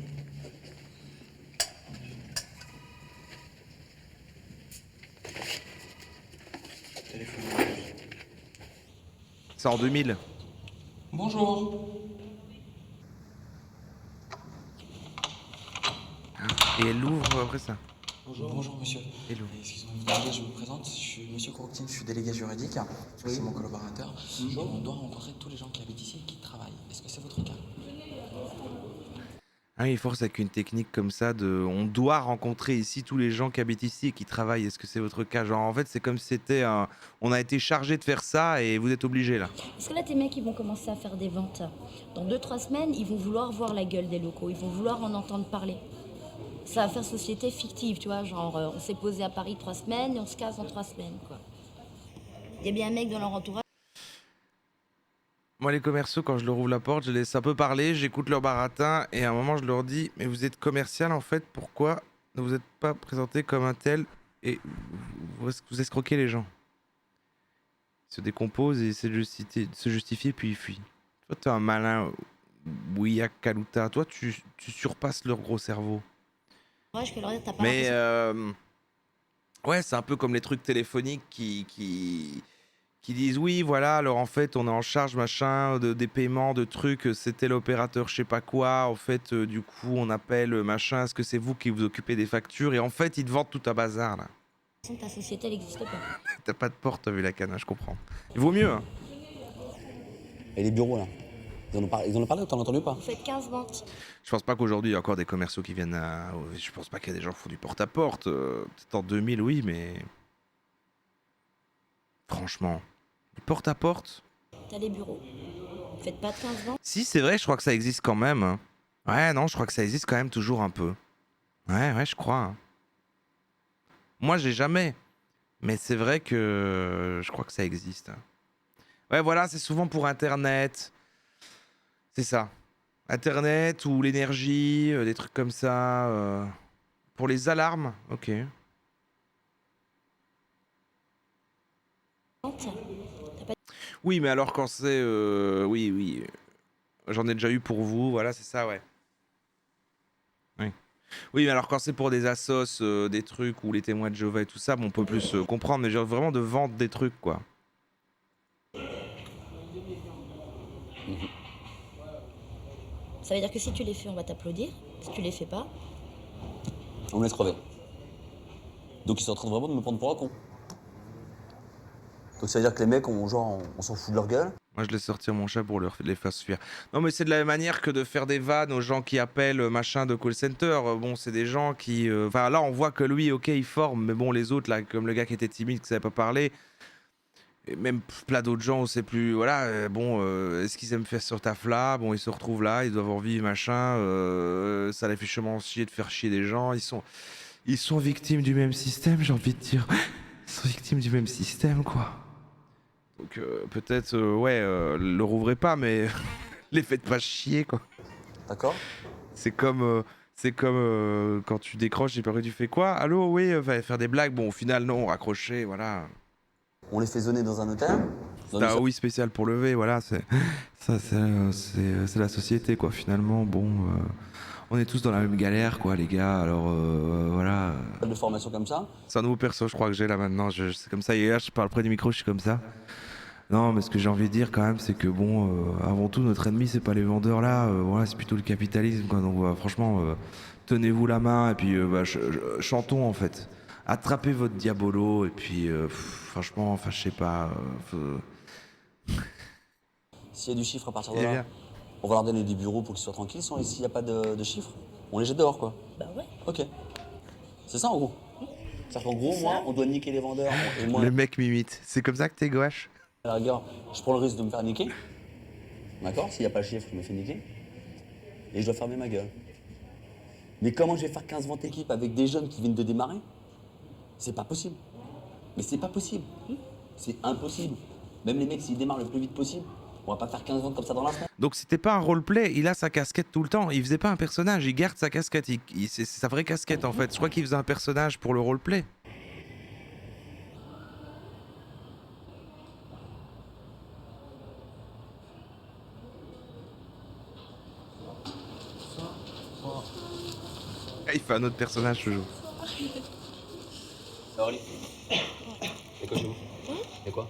Téléphone. C'est en 2000. Bonjour. Et elle l'ouvre après ça. Bonjour monsieur. Hello. Excusez-moi, je me présente, je suis monsieur Courtine, je suis délégué juridique, c'est mon collaborateur. Et on doit rencontrer tous les gens qui habitent ici et qui travaillent. Est-ce que c'est votre cas? Ah, il force avec une technique comme ça de... On doit rencontrer ici tous les gens qui habitent ici et qui travaillent. Est-ce que c'est votre cas? Genre, en fait, c'est comme si c'était un... On a été chargé de faire ça et vous êtes obligé là. Parce que là, tes mecs, ils vont commencer à faire des ventes. Dans 2-3 semaines, ils vont vouloir voir la gueule des locaux, ils vont vouloir en entendre parler. Ça va faire société fictive, tu vois, genre on s'est posé à Paris 3 semaines et on se casse en 3 semaines, quoi. Il y a bien un mec dans leur entourage. Moi, les commerciaux, quand je leur ouvre la porte, je laisse un peu parler, j'écoute leur baratin et à un moment, je leur dis « Mais vous êtes commercial en fait, pourquoi ne vous êtes pas présenté comme un tel et vous escroquez les gens ?» Ils se décomposent et essaient de se justifier puis ils fuient. Toi, t'es un malin Ouya Kaluta. Toi, tu surpasses leur gros cerveau. Que leur dire, t'as pas Mais l'impression- ouais, c'est un peu comme les trucs téléphoniques qui disent oui, voilà, alors en fait, on est en charge machin des paiements, de trucs, c'était l'opérateur, je sais pas quoi. En fait, du coup, on appelle machin, est-ce que c'est vous qui vous occupez des factures? Et en fait, ils te vendent tout un bazar là. ta société, elle n'existe pas. T'as pas de porte, t'as vu la canne, je comprends. Il vaut mieux. Hein. Et les bureaux là? Ils en ont parlé ou t'en as entendu pas? Vous faites 15 ventes. Je pense pas qu'aujourd'hui, il y a encore des commerciaux qui viennent à... Je pense pas qu'il y a des gens qui font du porte-à-porte. Peut-être en 2000, oui, mais... Franchement, du porte-à-porte? T'as les bureaux. Vous faites pas 15 ventes. Si, c'est vrai, je crois que ça existe quand même. Hein. Ouais, non, je crois que ça existe quand même toujours un peu. Ouais, je crois. Hein. Moi, j'ai jamais. Mais c'est vrai que je crois que ça existe. Hein. Ouais, voilà, c'est souvent pour Internet. C'est ça. Internet ou l'énergie, des trucs comme ça. Pour les alarmes, ok. Oui, mais alors quand c'est... oui. J'en ai déjà eu pour vous, voilà, c'est ça, ouais. Oui, mais alors quand c'est pour des assos, des trucs, ou les témoins de Jéhovah et tout ça, bon, on peut plus comprendre, mais genre vraiment de vendre des trucs, quoi. Ça veut dire que si tu les fais, on va t'applaudir. Si tu les fais pas, On me laisse crever. Donc ils sont en train de vraiment de me prendre pour un con. Donc ça veut dire que les mecs, on s'en fout de leur gueule. Moi, je laisse sortir mon chat pour les faire suivre. Non, mais c'est de la même manière que de faire des vannes aux gens qui appellent machin de call center. Bon, c'est des gens qui... Enfin, là, on voit que lui, ok, il forme, mais bon, les autres, là, comme le gars qui était timide, qui savait pas parler, et même plein d'autres gens, on sait plus... Voilà, bon, est-ce qu'ils aiment faire sur taf là? Bon, ils se retrouvent là, ils doivent envie, machin. Ça les fait chemin chier de faire chier des gens. Ils sont victimes du même système, j'ai envie de dire. Ils sont victimes du même système, quoi. Donc peut-être, le rouvrez pas, mais les faites pas chier, quoi. D'accord? C'est comme, quand tu décroches, j'ai peur que tu fais quoi? Allô, oui, va faire des blagues. Bon, au final, non, raccroché, voilà. On les fait zoner dans un hôtel. Dans T'as une un oui spécial pour lever, voilà. C'est la société, quoi. Finalement, bon, on est tous dans la même galère, quoi, les gars. Alors, voilà. salle de formation comme ça. C'est un nouveau perso, je crois que j'ai là maintenant. C'est comme ça. Hier, je parle près du micro, je suis comme ça. Non, mais ce que j'ai envie de dire quand même, c'est que bon, avant tout, notre ennemi, c'est pas les vendeurs là. Voilà, c'est plutôt le capitalisme, quoi. Donc, franchement, tenez-vous la main et puis chantons en fait. Attrapez votre diabolo et puis, franchement, enfin, je sais pas. S'il y a du chiffre à partir de Il est là, bien. on va leur donner des bureaux pour qu'ils soient tranquilles. S'il n'y a pas de chiffres, on les jette dehors, quoi. Bah ouais. Ok. C'est ça, en gros. C'est-à-dire qu'en gros, moi, on doit niquer les vendeurs. Et moi, Le mec m'imite. C'est comme ça que t'es gouache. à la rigueur, je prends le risque de me faire niquer. D'accord? S'il n'y a pas de chiffre, je me fais niquer. Et je dois fermer ma gueule. Mais comment je vais faire 15 ventes équipes avec des jeunes qui viennent de démarrer? C'est pas possible. Mais c'est pas possible. C'est impossible. Même les mecs, s'ils démarrent le plus vite possible, on va pas faire 15 ventes comme ça dans la semaine. Donc c'était pas un roleplay, il a sa casquette tout le temps. Il faisait pas un personnage, il garde sa casquette. C'est sa vraie casquette en fait. Je crois qu'il faisait un personnage pour le roleplay. Ah, il fait un autre personnage ce jour. Aurélie, c'est quoi chez vous? Et quoi?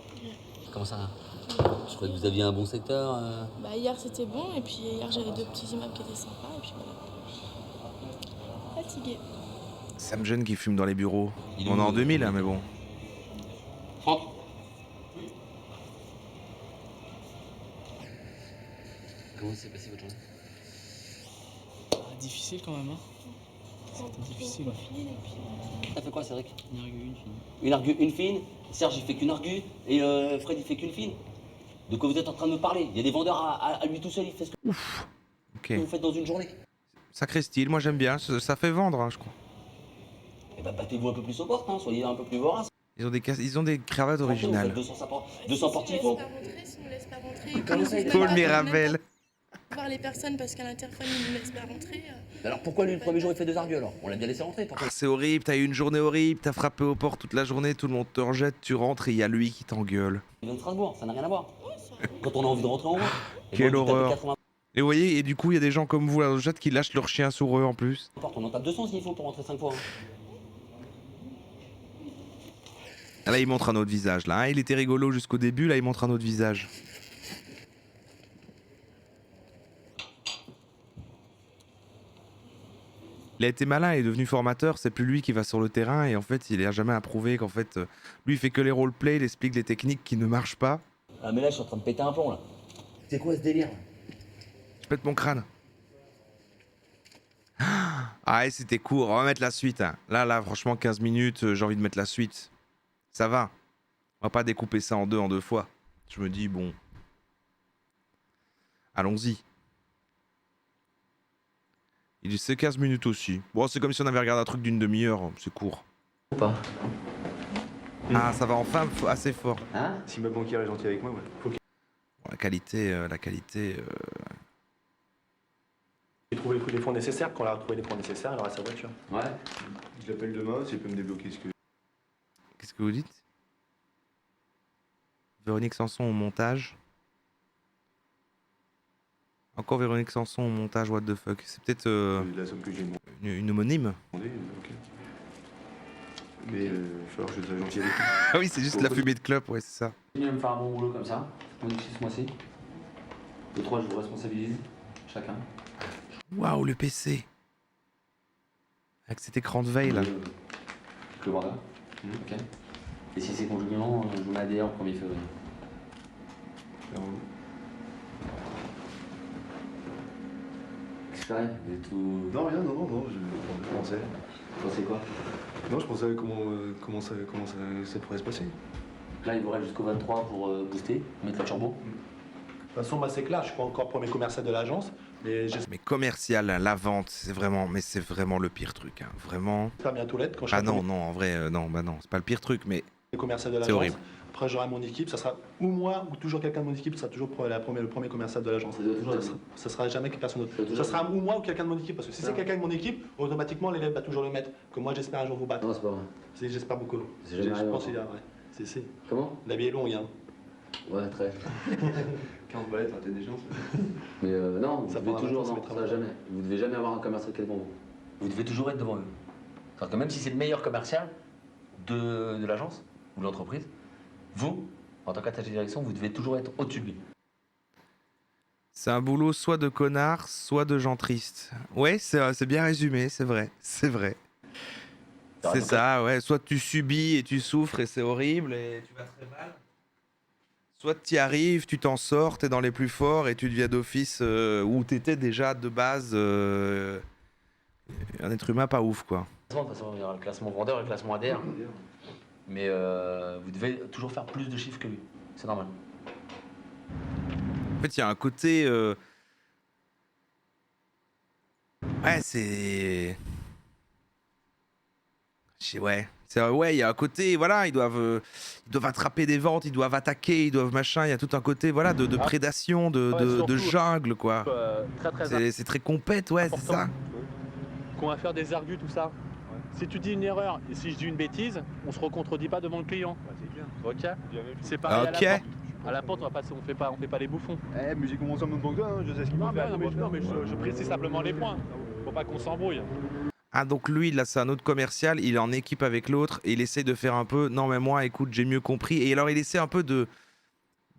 Comment ça? Je croyais que vous aviez un bon secteur. Bah hier c'était bon et puis hier j'avais 2 petits immeubles qui étaient sympas et puis voilà. Fatigué. Sam Jeune qui fume dans les bureaux. Il est On est où, en 2000 hein, mais bon. Franck. Comment s'est passée votre journée? Difficile quand même, hein. C'était difficile. T'as fait quoi, Cédric? Une argue, une fille. Une argue, une fine. Serge, il fait qu'une argue. Et Fred, il fait qu'une fine. De quoi vous êtes en train de me parler? Il y a des vendeurs à lui tout seul, il fait ce que Ok. vous faites dans une journée. Sacré style, moi j'aime bien. Ça fait vendre, hein, je crois. Eh ben, battez-vous un peu plus aux portes, hein. Soyez un peu plus voraces. Ils ont des cravates Vous originales. faites 200 portes, il faut. Si on ne laisse pas rentrer, Comment ça, il Paul Mirabel. voir les personnes parce qu'à l'interphone ils ne laissent pas rentrer. Alors pourquoi lui, le premier jour, il fait 2 argues alors? On l'a bien laissé rentrer. Ah, c'est horrible, t'as eu une journée horrible, t'as frappé aux portes toute la journée, tout le monde te rejette, tu rentres et il y a lui qui t'engueule. Il vient de Strasbourg, ça n'a rien à voir. Quand on a envie de rentrer en route. Quelle horreur. Et vous voyez, et du coup, il y a des gens comme vous là dans le chat qui lâchent leur chien sur eux en plus. On en tape 200 s'il faut pour rentrer 5 fois. Hein. Ah, là, il montre un autre visage. Là, hein, il était rigolo jusqu'au début, là, il montre un autre visage. Il a été malin, il est devenu formateur, c'est plus lui qui va sur le terrain et en fait il a jamais approuvé qu'en fait lui il fait que les roleplay, il explique les techniques qui ne marchent pas. Ah mais là je suis en train de péter un plomb là. C'est quoi ce délire? Je pète mon crâne. Ah et c'était court, on va mettre la suite. Hein. Là franchement 15 minutes, j'ai envie de mettre la suite. Ça va. On va pas découper ça en deux fois. Je me dis bon. Allons-y. Il dit c'est 15 minutes aussi. Bon, c'est comme si on avait regardé un truc d'une demi-heure, c'est court. Ou pas? Ah, ça va enfin assez fort. Hein? Si ma banquière est gentille avec moi, ouais. Faut que... Bon, la qualité. J'ai trouvé les fonds nécessaires. Quand elle a retrouvé les fonds nécessaires, elle aura sa voiture. Ouais. Je l'appelle demain, si elle peut me débloquer ce que... Qu'est-ce que vous dites? Véronique Sanson au montage. Encore Véronique Sanson au montage, what the fuck. C'est peut-être La somme que j'ai demandé, une homonyme. ok. Mais il va falloir que je sois gentil avec lui. Ah oui, c'est juste la fumée de clope, ouais, c'est ça. Continuez à me faire un bon boulot comme ça. On dit ce mois-ci. Le 3, je vous responsabilise. Chacun. Waouh, le PC. Avec cet écran de veille là. Le vendeur. Ok. Et si c'est conjonctement, je vous mets ADR au 1er février. C'est pareil, vous êtes tout... Non, rien, non, je pensais. Vous pensez quoi? Non, je pensais comment ça pourrait se passer. Là, il vous reste jusqu'au 23 pour booster, mettre la turbo. De toute façon, moi, c'est clair, je suis pas encore premier commercial de l'agence, mais j'espère Mais commercial, la vente, c'est vraiment le pire truc, hein. Vraiment. bientôt l'être quand je Ah serai non, en vrai, non, bah non, c'est pas le pire truc, mais premier commercial de c'est l'agence. horrible. Après, j'aurai mon équipe, ça sera ou moi ou toujours quelqu'un de mon équipe, ça sera toujours le premier commercial de l'agence. Ça sera jamais personne d'autre. Ça sera ou moi ou quelqu'un de mon équipe, parce que si c'est quelqu'un de mon équipe, automatiquement l'élève va toujours le mettre. Que moi j'espère un jour vous battre. Non, c'est pas vrai. J'espère beaucoup. C'est jamais arrivé pense encore. qu'il y a, ouais. Comment? La vie est longue, hein. Ouais, très. 15 balais, t'as des gens. Mais non, Ça vous devez prendra toujours, longtemps, non, ça ça mettra jamais. Vous devez jamais avoir un commercial qui est devant vous. Vous devez toujours être devant eux. C'est-à-dire que même si c'est le meilleur commercial de l'agence ou de l'entreprise, vous, en tant qu'attaché de direction, vous devez toujours être au-dessus de lui. C'est un boulot soit de connard, soit de gens tristes. Ouais, c'est bien résumé, c'est vrai. C'est vrai. C'est ça, ouais. Soit tu subis et tu souffres et c'est horrible et tu vas très mal. Soit tu y arrives, tu t'en sors, t'es dans les plus forts et tu deviens d'office où t'étais déjà de base un être humain pas ouf, quoi. De toute façon, il y aura le classement vendeur et le classement ADR. Mais vous devez toujours faire plus de chiffres que lui. C'est normal. En fait, il y a un côté... Ouais, c'est... Ouais, il y a un côté, voilà, ils doivent attraper des ventes, ils doivent attaquer, ils doivent machin, il y a tout un côté, voilà, de prédation, de jungle, quoi. C'est très compète, ouais, c'est ça. Qu'on va faire des argus, tout ça. Si tu dis une erreur et si je dis une bêtise, on se recontredit pas devant le client. Ok. C'est pareil Ok. à la porte, on fait pas les bouffons. Eh, musique commence en même temps que toi, hein, je sais ce qu'il faut faire. Non, mais je précise simplement les points. Faut pas qu'on s'embrouille. Ah, donc lui, là, c'est un autre commercial, il est en équipe avec l'autre, et il essaye de faire un peu, non mais moi, écoute, j'ai mieux compris. Et alors, il essaie un peu de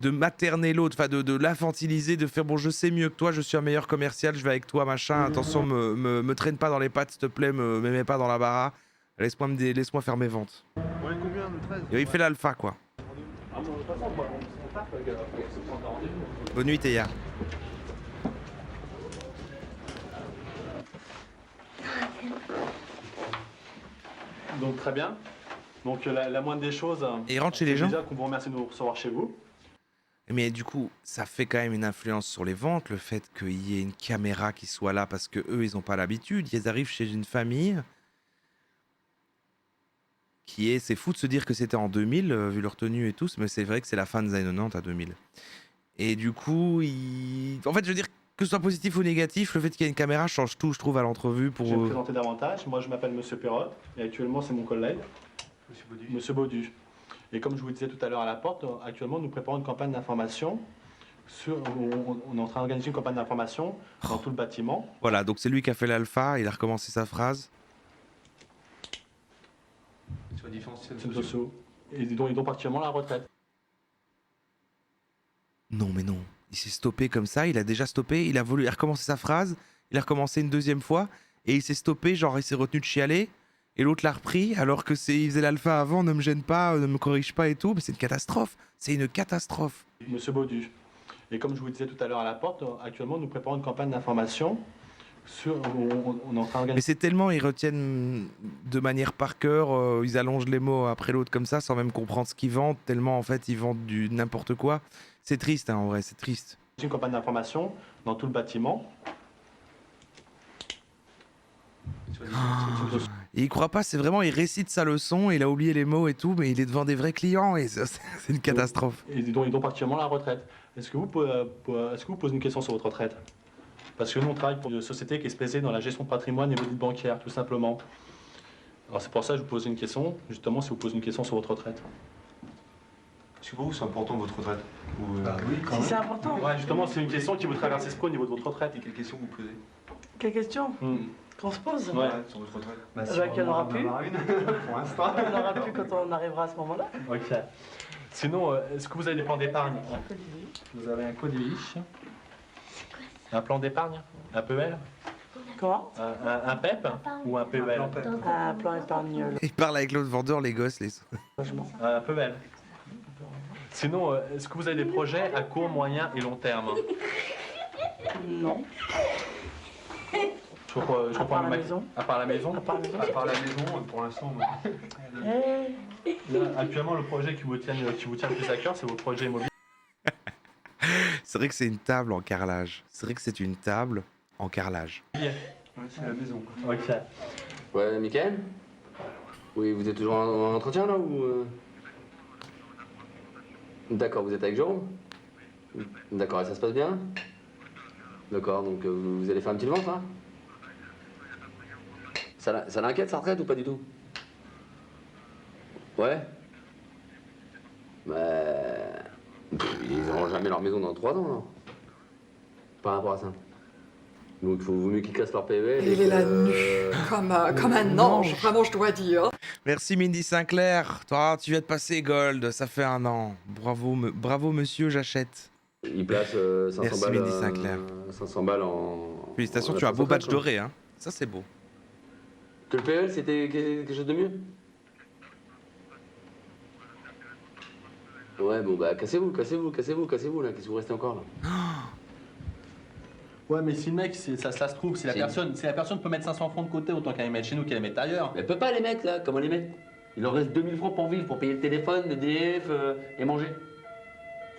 materner l'autre, enfin de l'infantiliser, de faire, bon, je sais mieux que toi, je suis un meilleur commercial, je vais avec toi, machin, attention, me traîne pas dans les pattes, s'il te plaît, me mets pas dans la bara, laisse-moi faire mes ventes. On est combien, le 13 Et il fait l'alpha, quoi. Bonne nuit, Théa. Donc très bien. Donc la moindre des choses, Et il rentre chez les c'est gens. déjà qu'on vous remercie de nous recevoir chez vous. Mais du coup, ça fait quand même une influence sur les ventes, le fait qu'il y ait une caméra qui soit là, parce que eux, ils n'ont pas l'habitude. Ils arrivent chez une famille qui est... C'est fou de se dire que c'était en 2000, vu leur tenue et tout, mais c'est vrai que c'est la fin des années 90 à 2000. Et du coup, en fait, je veux dire, que ce soit positif ou négatif, le fait qu'il y ait une caméra change tout, je trouve, à l'entrevue. Je vais me présenter davantage. Moi, je m'appelle Monsieur Perrotte et actuellement, c'est mon collègue, Monsieur Baudu. Et comme je vous disais tout à l'heure à la porte, actuellement, nous préparons une campagne d'information. On est en train d'organiser une campagne d'information dans tout le bâtiment. Voilà, donc c'est lui qui a fait l'alpha, il a recommencé sa phrase. Sur différentiel C'est sociaux. Et dont ils ont particulièrement la retraite. Non, mais non. Il s'est stoppé comme ça, il a déjà stoppé, il a recommencé sa phrase, il a recommencé une deuxième fois, et il s'est stoppé, genre il s'est retenu de chialer, et l'autre l'a repris, alors que il faisait l'alpha avant, ne me gêne pas, ne me corrige pas et tout, mais c'est une catastrophe, c'est une catastrophe. Monsieur Baudu. Et comme je vous disais tout à l'heure à la porte, actuellement, nous préparons une campagne d'information. On est en train d'organiser... Mais c'est tellement, ils retiennent de manière par cœur, ils allongent les mots après l'autre comme ça, sans même comprendre ce qu'ils vendent, tellement en fait ils vendent du n'importe quoi. C'est triste, hein, en vrai, c'est triste. Une campagne d'information dans tout le bâtiment. Et il croit pas, c'est vraiment, il récite sa leçon, il a oublié les mots et tout, mais il est devant des vrais clients et c'est une catastrophe. Et dont ils ont particulièrement la retraite. Est-ce que vous posez une question sur votre retraite? Parce que nous, on travaille pour une société qui est spécialisée dans la gestion de patrimoine et l'audit bancaire, tout simplement. Alors c'est pour ça que je vous pose une question, justement, si vous posez une question sur votre retraite. Est-ce que pour vous, c'est important votre retraite Oui, quand même. Si c'est important. Ouais, justement, c'est une question qui vous traverse l'esprit au niveau de votre retraite. Et quelle question vous posez? Quelle question qu'on se pose? Ouais. Sur votre retraite. Qu'il n'y en aura plus. Pour l'instant. Il n'y en aura plus quand on arrivera à ce moment-là. Ok. Sinon, est-ce que vous avez des plans d'épargne? Vous avez un code IVI. Un plan d'épargne? Un PEL? Comment? Un PEP ou un PEL? Un plan épargne. Il parle avec l'autre vendeur, les gosses, les... Un PEL. Sinon, est-ce que vous avez des projets à court, moyen et long terme? Non. À part la maison. À part la maison? À part la maison. À part la maison, pour l'instant. Là, actuellement, le projet qui vous tient le plus à cœur, c'est vos projets immobiliers. C'est vrai que c'est une table en carrelage. C'est vrai que c'est une table en carrelage. Ouais, c'est la maison. Ok. Ouais, Mickaël? Oui, vous êtes toujours en entretien là ou D'accord, vous êtes avec Jérôme? D'accord, et ça se passe bien? D'accord, donc vous allez faire un petit vente, là? Ça l'inquiète, sa retraite, ou pas du tout? Ouais? Ils n'auront jamais leur maison dans 3 ans, non? Par rapport à ça. Donc il vaut mieux qu'ils cassent leur PEL. Il est là nu, comme un ange, vraiment, je dois dire. Merci Mindy Sinclair. Toi, tu viens de passer Gold, ça fait 1 an. Bravo monsieur, j'achète. Il place 500 Merci balles. Mindy Sinclair. 500 balles en. Félicitations, en tu as un beau badge quoi. doré, hein. Ça, c'est beau. Que le PEL, c'était quelque chose de mieux? Ouais, bon, bah, cassez-vous, là. Qu'est-ce que vous restez encore, là? Ouais, mais si le mec, ça se trouve, si la personne peut mettre 500 francs de côté, autant qu'elle les mette chez nous qu'elle les mette ailleurs. Mais elle peut pas les mettre, là. Comment les mettre? Il leur reste 2000 francs pour vivre, pour payer le téléphone, le DF et manger.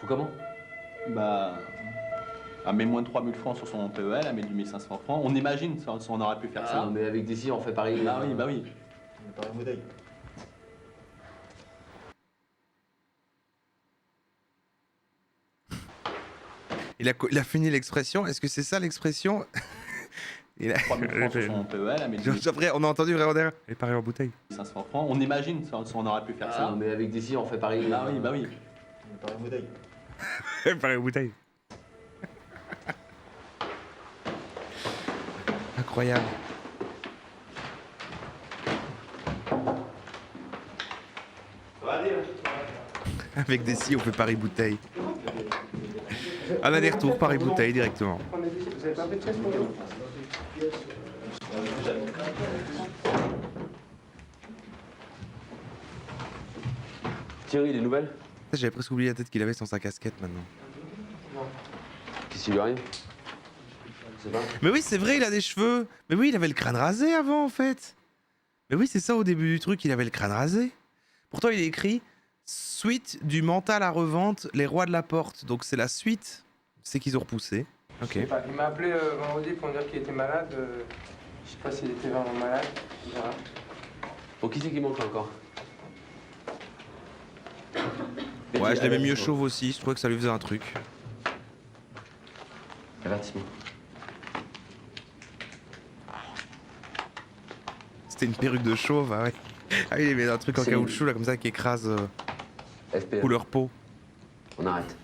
Faut comment? Bah. Elle met moins de 3000 francs sur son PEL, elle met du 1500 francs. On imagine, on aurait pu faire ça. Ah, mais avec d'ici, on fait pareil. Bah oui, bah oui. Pareil bouteille. Il a fini l'expression. Est-ce que c'est ça l'expression? 3000 francs sur son PEL, elle met du Après, on a entendu vraiment derrière. Il est pareil en bouteille. 500 francs. On imagine, on aurait pu faire ça. Ah, mais avec d'ici, on fait pareil. Bah oui, bah oui. Pareil bouteille. Pareil en bouteille. Incroyable. Avec des si, on fait Paris bouteille. Un aller-retour Paris bouteille directement. Vous avez pas un peu de chaise pour nous? Thierry, des nouvelles? J'avais presque oublié la tête qu'il avait sans sa casquette maintenant. Qu'est-ce qu'il lui arrive? C'est pas. Mais oui, c'est vrai, il a des cheveux. Mais oui, il avait le crâne rasé avant en fait. Mais oui, c'est ça au début du truc, il avait le crâne rasé. Pourtant, il est écrit suite du mental à revente, les rois de la porte. Donc c'est la suite. C'est qu'ils ont repoussé. Ok. Je sais pas, il m'a appelé vendredi pour me dire qu'il était malade. Je sais pas s'il était vraiment malade. On verra. Bon, qui c'est qui monte là encore? Ouais, je l'aimais mieux chauve aussi, je trouvais que ça lui faisait un truc. Avertissement. C'était une perruque de chauve, ah ouais. Ah, il avait un truc en caoutchouc là, comme ça, qui écrase FPL. couleur peau. On arrête.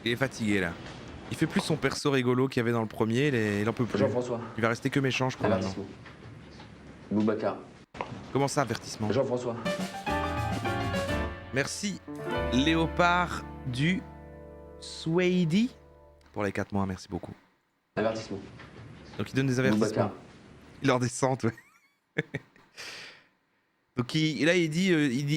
Il est fatigué là. Il fait plus son perso rigolo qu'il y avait dans le premier, il en peut plus. Jean-François. Il va rester que méchant, je crois. Avertissement. Boubacar. Comment ça, avertissement? Jean-François. Merci, Léopard du Swady pour les 4 mois, merci beaucoup. Avertissement. Donc il donne des avertissements. Boubacar. Il en descend, ouais. Donc il dit,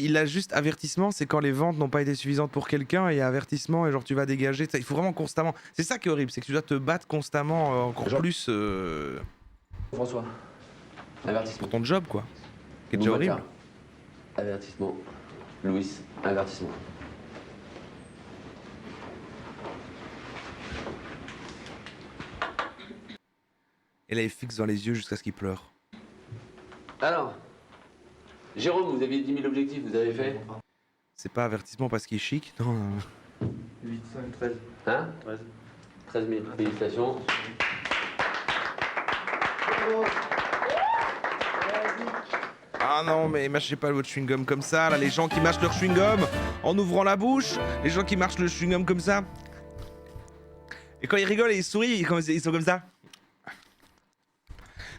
il a juste avertissement, c'est quand les ventes n'ont pas été suffisantes pour quelqu'un, et avertissement, et genre tu vas dégager. Il faut vraiment constamment. C'est ça qui est horrible, c'est que tu dois te battre constamment encore plus. François. Avertissement. Pour ton job, quoi. Qui est déjà Boubacar. horrible. Avertissement. Louis. Avertissement. Et là il fixe dans les yeux jusqu'à ce qu'il pleure. Alors, Jérôme, vous aviez 10 000 objectifs, vous avez fait? C'est pas avertissement parce qu'il est chic, non. 8, 5, 13. Hein? 13. 13 000. Félicitations. Ah non, mais mâchez pas votre chewing-gum comme ça, là, les gens qui mâchent leur chewing-gum en ouvrant la bouche, les gens qui mâchent le chewing-gum comme ça. Et quand ils rigolent et ils sourient, ils sont comme ça.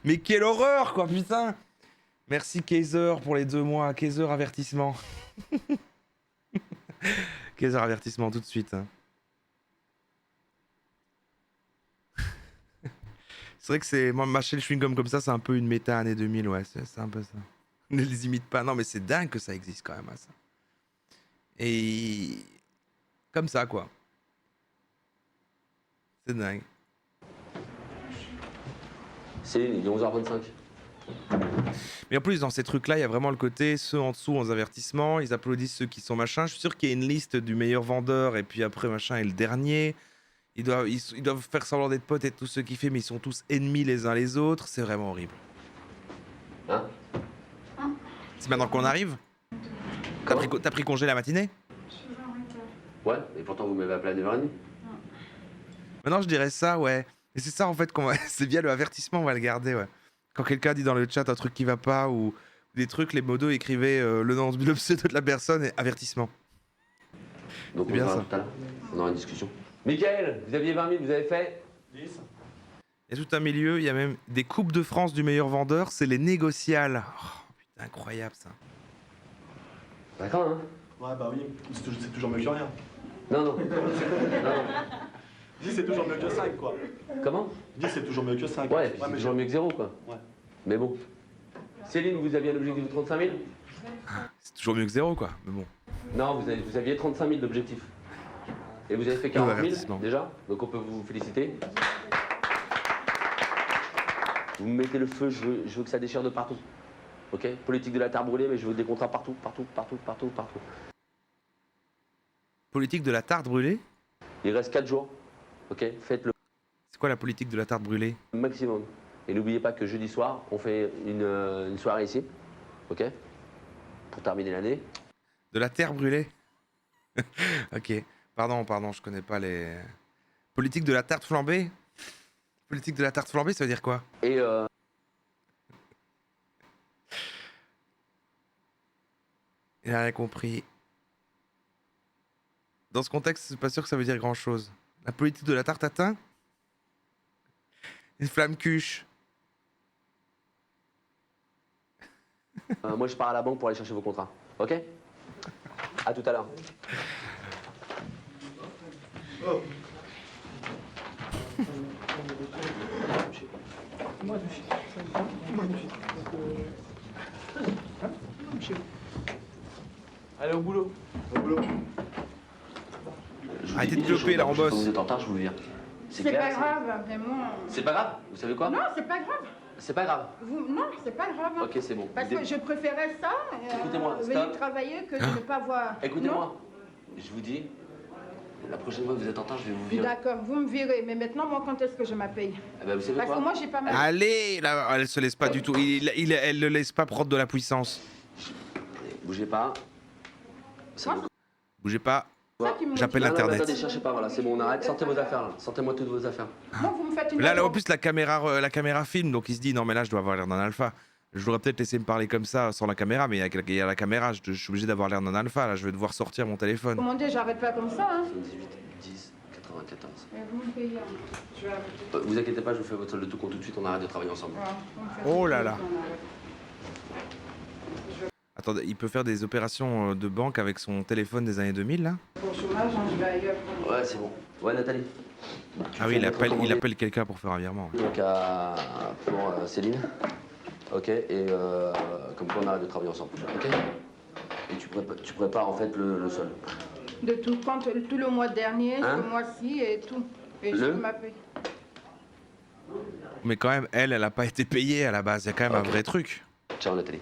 Mais quelle horreur, quoi, putain! Merci Kaiser pour les 2 mois. Kaiser avertissement. Kaiser avertissement tout de suite. Hein. C'est vrai que c'est. Moi, mâcher le chewing-gum comme ça, c'est un peu une méta année 2000, ouais. C'est un peu ça. Ne les imite pas. Non, mais c'est dingue que ça existe quand même, hein, ça. Et. Comme ça, quoi. C'est dingue. Céline, il est 11h25. Mais en plus, dans ces trucs-là, il y a vraiment le côté ceux en dessous ont avertissement, ils applaudissent ceux qui sont machin. Je suis sûr qu'il y a une liste du meilleur vendeur et puis après machin est le dernier. Ils doivent faire semblant d'être potes et tous ceux qui fait, mais ils sont tous ennemis les uns les autres. C'est vraiment horrible. Hein? C'est maintenant qu'on arrive? T'as pris congé la matinée? Ouais, et pourtant vous m'avez appelé à 9h30. Maintenant je dirais ça, ouais. Et c'est ça en fait qu'on va... c'est bien le avertissement, on va le garder, ouais. Quand quelqu'un dit dans le chat un truc qui va pas ou des trucs, les modos écrivaient le nom, le pseudo de la personne et avertissement. Donc C'est on bien verra ça. tout à l'heure. On aura une discussion. Michael, vous aviez 20 000, vous avez fait 10. Il y a tout un milieu, il y a même des coupes de France du meilleur vendeur, c'est les négociales. Oh, putain, incroyable ça. D'accord, hein? Ouais, bah oui, c'est toujours mieux que rien. Non, non. Dis c'est toujours mieux que 5, quoi. Comment? Dis c'est toujours mieux que 5. Ouais, c'est toujours mieux que 0, quoi. Ouais. Mais bon. Céline, vous aviez un objectif de 35 000? C'est toujours mieux que 0, quoi, mais bon. Non, vous aviez 35 000 d'objectif. Et vous avez fait 40 000 avertissement. déjà, donc on peut vous féliciter. Vous me mettez le feu, je veux que ça déchire de partout. Ok? Politique de la terre brûlée, mais je veux des contrats partout, partout, partout, partout, partout. Politique de la tarte brûlée? Il reste 4 jours. Ok? Faites le C'est quoi la politique de la tarte brûlée? maximum. Et n'oubliez pas que jeudi soir, on fait une soirée ici. Ok? Pour terminer l'année. De la terre brûlée? Ok. Pardon, je connais pas les... Politique de la tarte flambée? Politique de la tarte flambée, ça veut dire quoi? Et Il a rien compris. Dans ce contexte, c'est pas sûr que ça veut dire grand chose. La politique de la tarte tatin? Une flamme cuche. moi je pars à la banque pour aller chercher vos contrats. Ok? À tout à l'heure. Oh. Allez au boulot. Au boulot. Arrêtez de cloper là, on bosse. Vous êtes en retard, je vous le dire. C'est clair, pas ça grave, vraiment. C'est pas grave, vous savez quoi? Non, c'est pas grave. C'est pas grave. Non, c'est pas grave. Ok, c'est bon. Parce que je préférais ça, Écoutez-moi, venir stop. travailler que de ne pas voir. Écoutez-moi, je vous dis, la prochaine fois que vous êtes en retard, je vais vous Non. virer. D'accord, vous me virez. Mais maintenant, moi, quand est-ce que je m'appelle? Eh ben, vous savez Parce quoi? que moi, j'ai pas mal. Allez, là, elle se laisse pas du tout. Elle le laisse pas prendre de la puissance. Bougez pas. C'est bon. Bougez pas. Ça qui me J'appelle Non, non, mais l'internet. attendez, cherchez pas, voilà, c'est bon, on arrête. Sortez vos affaires là. Sortez-moi toutes vos affaires. Moi, vous me faites une. Là, en plus, la caméra filme, donc il se dit non, mais là, je dois avoir l'air d'un alpha. Je voudrais peut-être laisser me parler comme ça sans la caméra, mais il y a la caméra, je suis obligé d'avoir l'air d'un alpha. Là, je vais devoir sortir mon téléphone. Comment dire, j'arrête pas comme ça, hein. 78, 10, 94. Et vous me payez, hein. Je vais arrêter. Vous inquiétez pas, je vous fais votre solde de tout compte tout de suite, on arrête de travailler ensemble. Voilà, vous me faites Oh une là chose, là. on arrête. Attendez, il peut faire des opérations de banque avec son téléphone des années 2000, là? Pour le chômage, hein, je vais ailleurs. Ouais, c'est bon. Ouais, Nathalie. Ah oui, il appelle quelqu'un pour faire un virement. Ouais. Donc pour Céline. Ok, et comme quoi on arrête de travailler ensemble. Ok? Et tu prépares en fait le solde. De tout compte, tout le mois dernier, Hein? ce mois-ci et tout. Et je m'appelle. Mais quand même, elle a pas été payée à la base. Il y a quand même un vrai truc. Ciao Nathalie.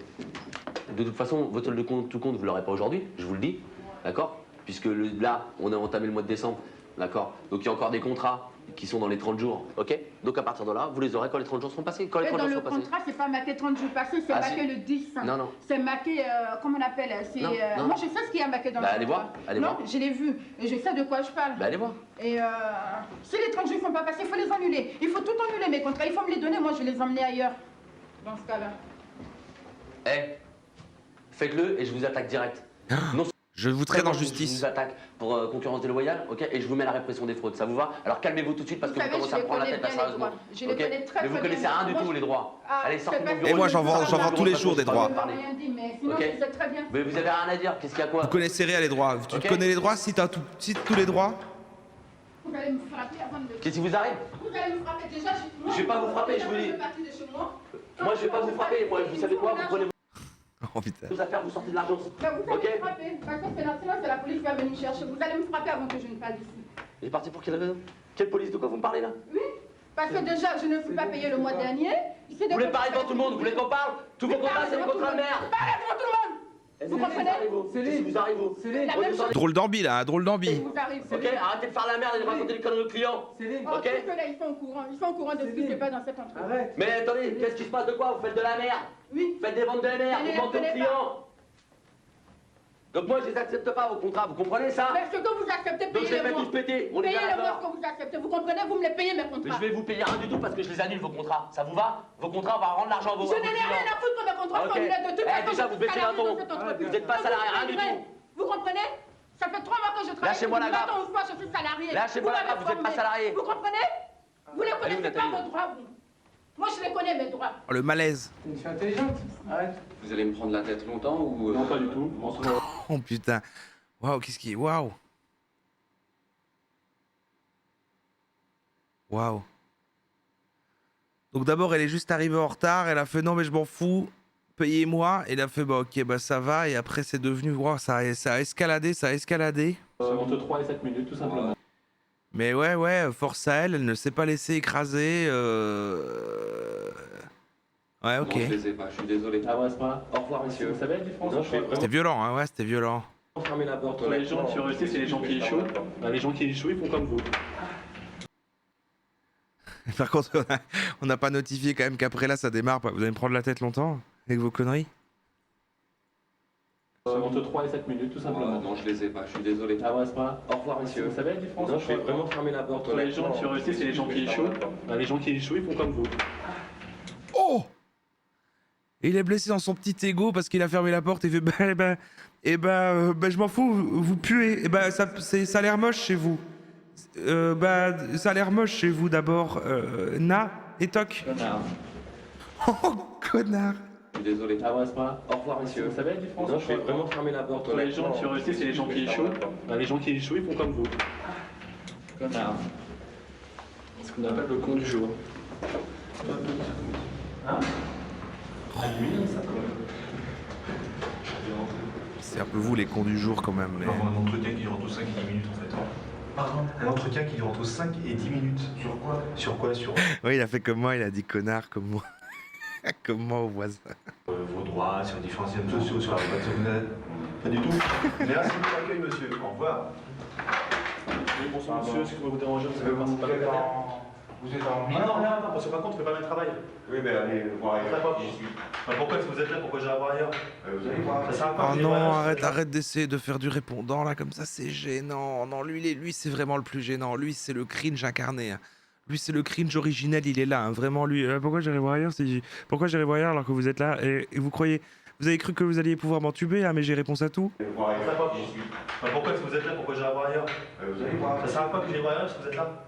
De toute façon, votre solde de compte, tout compte, vous l'aurez pas aujourd'hui, je vous le dis, d'accord? Puisque là, on a entamé le mois de décembre, d'accord? Donc il y a encore des contrats qui sont dans les 30 jours, ok? Donc à partir de là, vous les aurez quand les 30 jours seront passés. Quand les Et 30 dans jours le seront passés. contrat, c'est pas marqué 30 jours passés, c'est Ah, marqué si. le 10. Non, non. C'est marqué, comment on appelle? C'est, Non, non. moi, je sais ce qu'il y a marqué dans Bah, le allez contrat. voir, allez non, voir. je l'ai vu. Et je sais de quoi je parle. Bah allez voir. Et si les 30 jours ne sont pas passés, il faut les annuler. Il faut tout annuler, mes contrats. Il faut me les donner. Moi, je vais les emmener ailleurs. Dans ce cas-là. Eh, faites-le et je vous attaque direct. Non, Je vous traite en je justice. vous attaque pour concurrence déloyale, ok? Et je vous mets la répression des fraudes, ça vous va? Alors calmez-vous tout de suite parce que Vous vous savez, commencez je à les prendre la connais tête là, bien, les sérieusement. droits. Je les Ok? connais très, Mais vous très connaissez bien. rien du Moi, tout, je- les droits. Ah, Allez, sortez c'est de mon pas- bureau. Et moi, j'en vends tous les jours des droits. Je n'ai rien dit, mais sinon, Ok. je sais très bien. Mais vous avez rien à dire, qu'est-ce qu'il y a quoi? Vous connaissez rien les droits. Tu Ok. connais les droits si t'as si tous les droits? Vous allez me frapper avant de... Qu'est-ce qui vous arrive? Vous allez me frapper déjà. Je vais pas vous frapper, je vous dis. De chez moi. Moi, je vais pas vous frapper, moi, vous savez quoi? Vous prenez Oh putain. vos affaires, vous sortez de l'argent. Mais vous allez Ok? me frapper. Parce que sinon, c'est la police qui va venir me chercher. Vous allez me frapper avant que je ne passe ici. Il est parti pour quelle raison? Quelle police? De quoi vous me parlez là? Oui, parce que déjà, je ne suis pas payée le mois dernier. Vous voulez parler devant tout le monde? Vous voulez qu'on parle? Tous vos contrats, c'est des contrats de merde! Parlez devant tout le monde! Vous comprenez? C'est lui, vous arrivez. C'est lui. La même chose. Drôle d'ambi là, drôle d'ambi. Vous arrive. Ok, arrêtez de faire la merde et de raconter les conneries aux clients. Oh, Ok. que là, ils sont au courant de ce qui se passe dans cette entreprise. Arrête. Mais attendez, qu'est-ce qui se passe de quoi? Vous faites de la merde. Oui. Vous faites des ventes de merde, Mais vous mentez aux ne clients. Donc moi, je les accepte pas vos contrats, vous comprenez ça? Mais ce que vous acceptez, Donc je les fais payez-le-moi. tous péter, on est bien Payez-le-moi d'accord. ce que vous acceptez. Vous comprenez? Vous me les payez, mes Mais contrats. je vais vous payer rien du tout parce que je les annule vos contrats. Ça vous va? Vos contrats, on va rendre l'argent à vos Je n'en ai rien à foutre de mes contrats. Ok. Formulaires de toute Eh, façon, déjà, je vous suis baissez salarié d'un ton. dans cette entreprise. Vous n'êtes pas Donc, salarié, vous rien du comprenez? tout. Vous comprenez? Ça fait 3 mois que je travaille. Lâchez-moi la grappe. Une fois, je suis salarié. Lâchez-moi la grappe, vous n'êtes pas salarié. Vous comprenez? Vous ne connaissez pas Nathalie. vos droits, vous. Moi, je les connais, mes droits. Oh, le malaise. T'es une fille intelligente. Arrête. Vous allez me prendre la tête longtemps ou... Non, pas du tout. Oh putain. Waouh, qu'est-ce qui est. Waouh. Waouh. Donc d'abord, elle est juste arrivée en retard. Elle a fait non, mais je m'en fous. Payez-moi. Et elle a fait bah ok, bah ça va. Et après, c'est devenu. Waouh, ça a escaladé, ça a escaladé. C'est entre 3 et 7 minutes, tout simplement. Mais ouais, force à elle. Elle ne s'est pas laissée écraser. Ouais, ok. Non, je les ai pas, je suis désolé. Ah ouais, c'est pas. Au revoir, monsieur. Vous savez la différence Non, je fais entre C'était violent, hein, ouais, c'était violent. fermer la porte. les gens qui restent, c'est les gens qui échouent. Les gens qui échouent, ils font comme vous. Par contre, on n'a pas notifié quand même qu'après là, ça démarre pas. Vous allez me prendre la tête longtemps avec vos conneries? C'est entre 3 et 7 minutes, tout simplement. Non, je les ai pas, je suis désolé. Ah ouais, c'est pas. Au revoir, monsieur. Vous savez la différence Non, je vais entre vraiment fermer la porte. les gens qui restent, c'est les gens qui échouent. Les gens qui échouent, ils font comme vous. Oh! Et il est blessé dans son petit ego parce qu'il a fermé la porte et fait je m'en fous, vous puez. Ça a l'air moche chez vous. Ça a l'air moche chez vous d'abord. Na et toc. Connard. Oh, connard. Je suis désolé. Ah ouais, c'est pas. Au revoir, monsieur. Vous savez la différence Non, je vais entre vraiment fermer la porte. les gens qui restent, c'est les gens qui échouent. Les gens qui échouent, ils font comme vous. Connard. Ce qu'on appelle le con du jour. Hein? C'est un peu vous les cons du jour quand même. Mais... Un entretien qui dure entre 5 et 10 minutes en fait. Pardon? Un entretien qui dure entre 5 et 10 minutes. Sur quoi? Sur quoi? Sur Oui, il a fait comme moi, il a dit connard comme moi. Comme moi au voisin. vos droits, sur les différents systèmes sociaux, sur la retraite. Pas du tout. Merci pour l'accueil, monsieur. Au revoir. Oui, bonsoir monsieur, est-ce que je peux vous déranger? Vous savez pas, c'est pas le cas. Vous êtes en Non, rien, parce que par contre, je fais pas le travail. Oui, mais allez voir ailleurs. J'y suis. Pourquoi est-ce que vous êtes là? Pourquoi j'irai voir ailleurs? Vous allez voir. Ça sert à quoi Oh que j'aille non, voir ailleurs? arrête d'essayer de faire du répondant là comme ça, c'est gênant. Non, lui c'est vraiment le plus gênant. Lui, c'est le cringe incarné. Hein. Lui, c'est le cringe originel, il est là. Hein. Vraiment, lui. Pourquoi j'irai voir ailleurs Pourquoi j'irai voir ailleurs alors que vous êtes là et vous croyez. Vous avez cru que vous alliez pouvoir m'entuber, hein, mais j'ai réponse à tout. Pourquoi est-ce que vous êtes là? Pourquoi j'irai voir ailleurs? Vous allez voir. Ça sert à quoi que j'aille voir ailleurs si vous êtes là?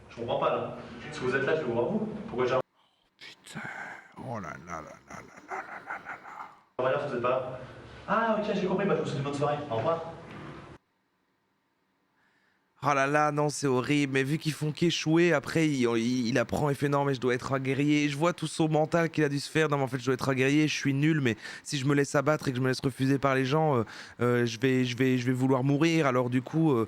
Je comprends pas là. Si vous êtes là, je vais voir vous. Pourquoi j'irai Putain. Oh là là là là là là là là là. voir ailleurs si vous êtes pas là? Ah, ok, j'ai compris. Bah, je vous souhaite une bonne soirée. Au revoir. Oh là là, non, c'est horrible. Mais vu qu'ils font qu'échouer, après, il apprend et fait non, mais je dois être un guerrier. Et je vois tout son mental qu'il a dû se faire. Non, mais en fait, je dois être un guerrier, je suis nul. Mais si je me laisse abattre et que je me laisse refuser par les gens, je vais vouloir mourir. Alors, du coup,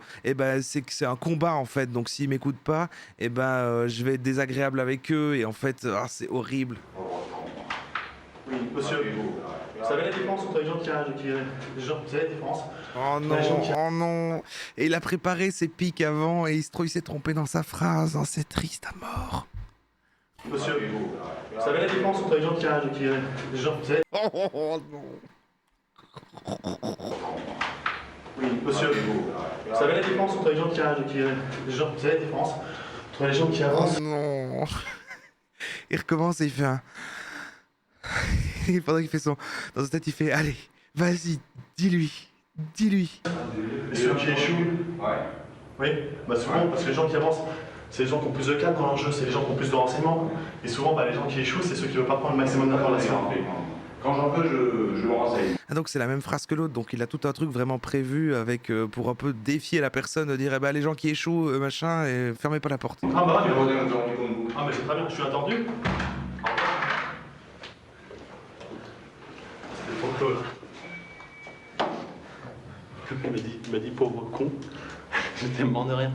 c'est que c'est un combat, en fait. Donc, s'ils m'écoutent pas, je vais être désagréable avec eux. Et en fait, c'est horrible. Oui, monsieur. Vous savez la différence entre les gens qui les gens, vous savez la différence? Oh non, oh non. Et il a préparé ses pics avant et il s'est trompé dans sa phrase. Oh, c'est triste à mort. Monsieur, vous savez la différence entre les gens qui les gens, vous savez... Oh non. Oui, monsieur, vous savez la différence entre les gens qui les gens, vous savez la différence entre les gens qui avancent? Oh non. Il recommence et il fait un... Et pendant qu'il fait son... Dans sa tête, il fait, allez, vas-y, dis-lui. Et ceux qui échouent? Ouais. Oui, bah souvent, parce que les gens qui avancent, c'est les gens qui ont plus de cadre dans l'enjeu, c'est les gens qui ont plus de renseignements. Et souvent, les gens qui échouent, c'est ceux qui ne veulent pas prendre le maximum d'informations. Quand j'en veux, je me renseigne. Ah, donc c'est la même phrase que l'autre, donc il a tout un truc vraiment prévu avec pour un peu défier la personne, de dire les gens qui échouent, machin, et fermez pas la porte. Ah bah mais c'est très bien, je suis attendu. C'était trop cool. Il m'a dit pauvre con. J'étais mort de rien.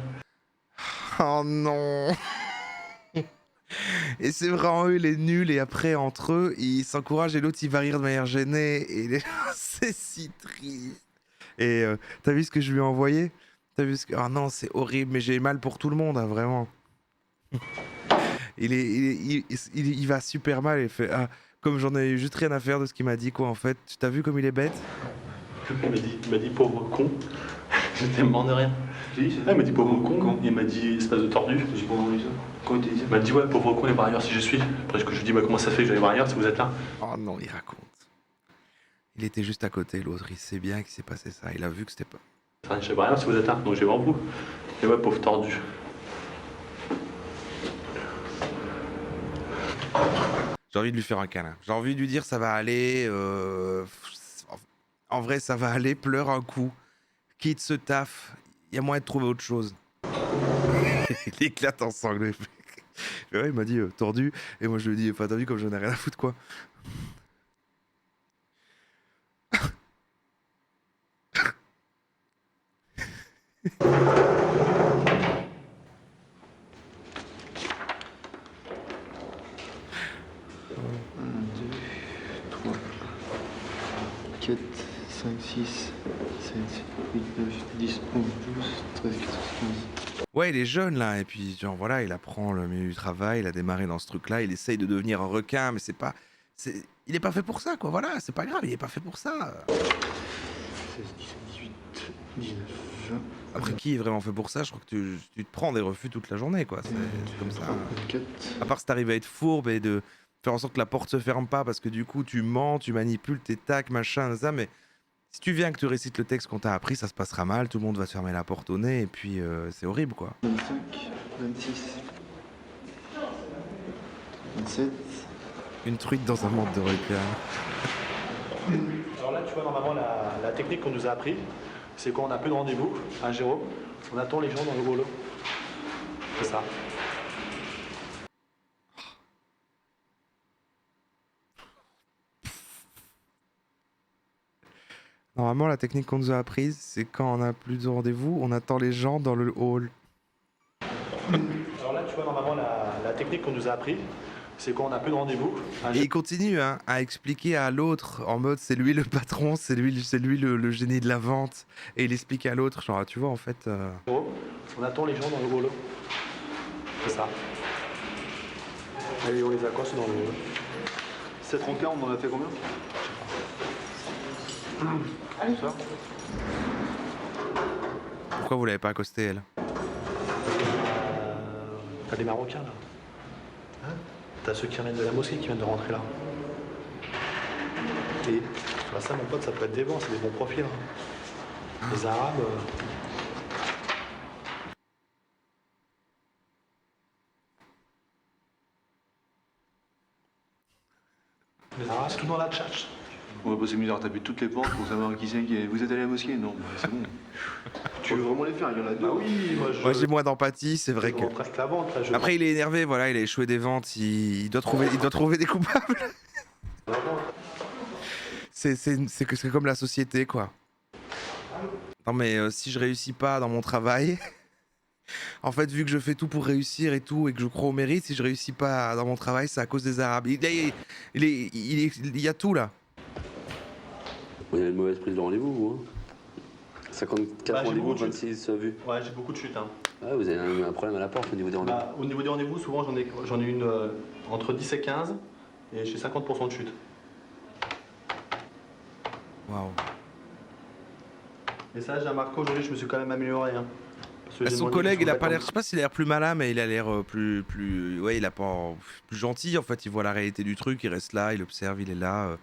Oh non. Et c'est vraiment eux les nuls, et après entre eux ils s'encouragent et l'autre il va rire de manière gênée et c'est si triste. Et t'as vu ce que je lui ai envoyé? T'as vu ce que... Oh non, c'est horrible, mais j'ai mal pour tout le monde, hein, vraiment. Il va super mal et fait ah, comme j'en ai juste rien à faire de ce qu'il m'a dit quoi en fait. Tu t'as vu comme il est bête? Il m'a dit pauvre con. J'étais mort de rien. Il m'a dit pauvre con. Il m'a dit espèce de tordu. J'ai pas entendu ça. Quand il t'a dit ça? Il m'a dit ouais pauvre con, allez voir ailleurs si je suis. Après je lui dis bah comment ça fait que j'allais voir ailleurs si vous êtes là? Oh non, il raconte. Il était juste à côté l'autre, il sait bien qu'il s'est passé ça, il a vu que c'était pas. Je sais pas rien si vous êtes là, donc je vais voir vous. Et ouais pauvre tordu. J'ai envie de lui faire un câlin. J'ai envie de lui dire ça va aller. En vrai, ça va aller. Pleure un coup. Quitte ce taf. Il y a moyen de trouver autre chose. Il éclate en sanglots. Ouais, il m'a dit tordu. Et moi je lui ai dit, enfin t'as vu comme j'en ai rien à foutre quoi. Ouais, il est jeune là, et puis genre voilà, il apprend le milieu du travail, il a démarré dans ce truc-là, il essaye de devenir un requin, mais c'est pas. Il est pas fait pour ça, quoi, voilà, c'est pas grave, il est pas fait pour ça. 16, 17, 18, 19, 20. Après, qui est vraiment fait pour ça? Je crois que tu te prends des refus toute la journée, quoi, c'est comme ça. 24. À part si t'arrives à être fourbe et de faire en sorte que la porte se ferme pas, parce que du coup tu mens, tu manipules tes tacs, machin, ça, mais. Si tu viens que tu récites le texte qu'on t'a appris, ça se passera mal, tout le monde va se fermer la porte au nez, et puis c'est horrible quoi. 25, 26, 27. Une truite dans un monde de requins. Alors là, tu vois, normalement, la technique qu'on nous a appris, c'est quand on n'a plus de rendez-vous, un Jérôme, on attend les gens dans le rouleau. C'est ça. Normalement, la technique qu'on nous a apprise, c'est quand on n'a plus de rendez-vous, on attend les gens dans le hall. Alors là, tu vois, normalement, la technique qu'on nous a appris, c'est quand on n'a plus de rendez-vous. Et il continue hein, à expliquer à l'autre, en mode c'est lui le patron, c'est lui le génie de la vente. Et il explique à l'autre, genre tu vois en fait... On attend les gens dans le rouleau. C'est ça. Et on les accoste dans le rouleau. Cette rencontre, on en a fait combien? Allez, ça. Pourquoi vous l'avez pas accosté elle? T'as des Marocains là. Hein? T'as ceux qui reviennent de la mosquée qui viennent de rentrer là. Et bah ça mon pote, ça peut être des bons, c'est des bons profils. Hein. Les Arabes. Les Arabes, c'est tout dans la tchatch. On va passer 1000 heures à taper toutes les portes pour savoir qui c'est qui est. Vous êtes allé à la mosquée? Non, c'est bon. Tu veux vraiment les faire? Il y en a deux. Ah oui, moi j'ai moins d'empathie, c'est vrai que... Presque la vente, là, Après il est énervé, voilà, il a échoué des ventes, il doit trouver des coupables. C'est comme la société quoi. Non mais si je réussis pas dans mon travail, en fait vu que je fais tout pour réussir et tout et que je crois au mérite, si je réussis pas dans mon travail c'est à cause des Arabes. Il y a tout là. Vous avez une mauvaise prise de rendez-vous, vous hein 54 rendez-vous, 26 vues. Ouais, j'ai beaucoup de chutes. Hein. Ouais, vous avez un problème à la porte au niveau des rendez-vous. Bah, au niveau des rendez-vous, souvent j'en ai une entre 10 et 15 et j'ai 50% de chute. Waouh. Et ça, j'ai remarqué aujourd'hui, je me suis quand même amélioré. Hein. Son collègue, il a pas l'air, je sais pas s'il a l'air plus malin, mais il a l'air plus, ouais, il a pas plus gentil. En fait, il voit la réalité du truc, il reste là, il observe, il est là.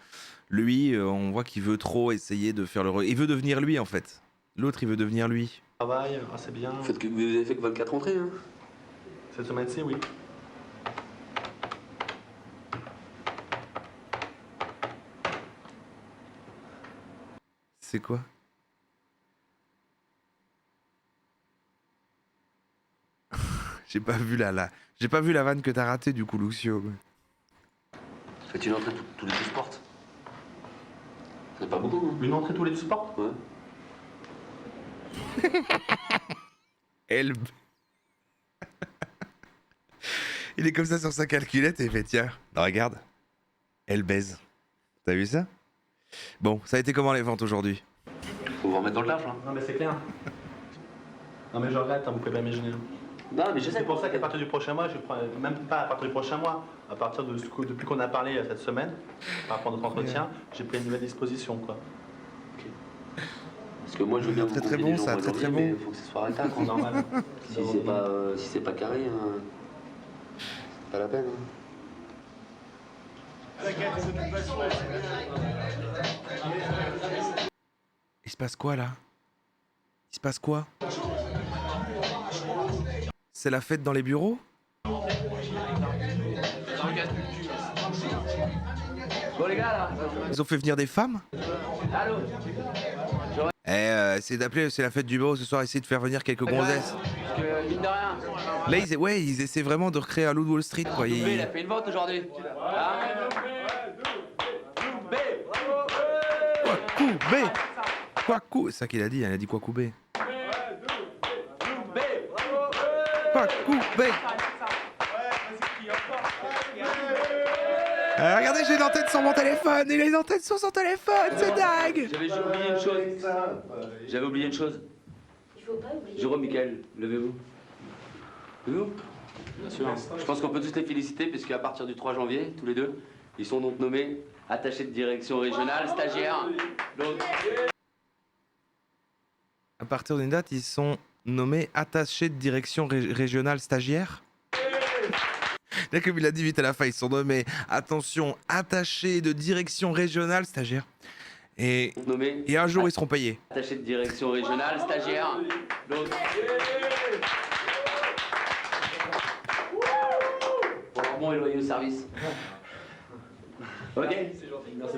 Lui, on voit qu'il veut trop essayer de faire il veut devenir lui en fait. L'autre, il veut devenir lui. Travail, ah, c'est bien. Vous avez fait que 24 entrées, hein? Cette semaine-ci, oui. C'est quoi? J'ai pas vu j'ai pas vu la vanne que t'as ratée du coup, Luxio. Faites une entrée tous les 12 portes. C'est pas beaucoup, hein? Une entrée tous les 12 portes? Ouais. Il est comme ça sur sa calculette et il fait tiens, regarde, elle baise. T'as vu ça? Bon, ça a été comment les ventes aujourd'hui? Faut vous remettre dans le taf, là. Non mais c'est clair. Non mais je regrette, hein, vous pouvez pas imaginer. Non, mais je sais. C'est pour ça qu'à partir du prochain mois, même pas à partir du prochain mois, à partir de depuis qu'on a parlé cette semaine, par rapport à notre entretien, j'ai pris une nouvelle disposition, quoi. Parce que moi, je veux bien vous Très confier bon des gens ça, au mois de très janvier, bon. mais il faut que ce soit arrêtable. C'est normal. Si c'est pas carré, c'est pas la peine. Il se passe quoi là? Il se passe quoi? C'est la fête dans les bureaux? Bon, les gars, là. Ils ont fait venir des femmes? Allô? Essayez d'appeler, c'est la fête du bureau ce soir, essayez de faire venir quelques gonzesses. Parce que, mine de rien. Là, ils essaient vraiment de recréer un loup de Wall Street, quoi. Il a fait une vente aujourd'hui. Hein? Kwakubé! C'est ça qu'il a dit, elle a dit Kwakubé. Kwakubé! Regardez, j'ai une antenne sur mon téléphone! Il a une antenne sur son téléphone, c'est dingue! J'avais oublié une chose. Jérôme, Michael, levez-vous. Levez-vous. Bien sûr. Je pense qu'on peut tous les féliciter, puisqu'à partir du 3 janvier, tous les deux, ils sont donc nommés attachés de direction régionale, stagiaires. Donc... À partir d'une date, ils sont nommés attachés de direction régionale stagiaire. Là, comme il a dit vite à la fin, ils sont nommés, attention, attachés de direction régionale stagiaire. Et un jour, ils seront payés. Attachés de direction régionale, stagiaires. Donc... Pour leur bon et loyaux service. Ok. C'est gentil. Merci.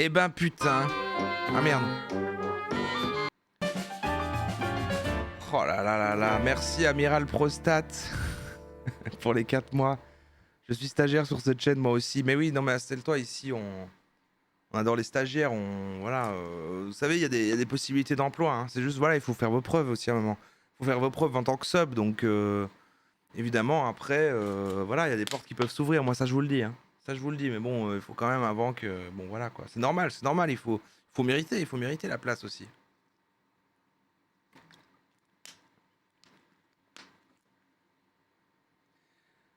Eh ben putain. Ah merde. Oh là là là là. Merci Amiral Prostate pour les 4 mois. Je suis stagiaire sur cette chaîne moi aussi. Mais oui, non mais installe-toi ici, on adore les stagiaires. Voilà, vous savez, il y a des possibilités d'emploi. Hein. C'est juste, voilà, il faut faire vos preuves aussi à un moment. Il faut faire vos preuves en tant que sub. Donc évidemment, après, voilà, il y a des portes qui peuvent s'ouvrir. Moi, ça, je vous le dis. Hein. Ça, je vous le dis. Mais bon, il faut quand même avant que... Bon, voilà, quoi. C'est normal. Il faut mériter la place aussi.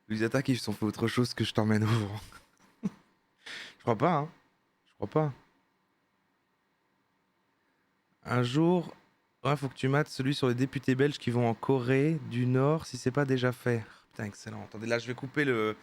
Les attaques, ils sont fait autre chose que je t'emmène au vent. Je crois pas, hein. Je crois pas. Un jour, ouais, faut que tu mates celui sur les députés belges qui vont en Corée du Nord, si c'est pas déjà fait. Putain, excellent. Attendez, là, je vais couper le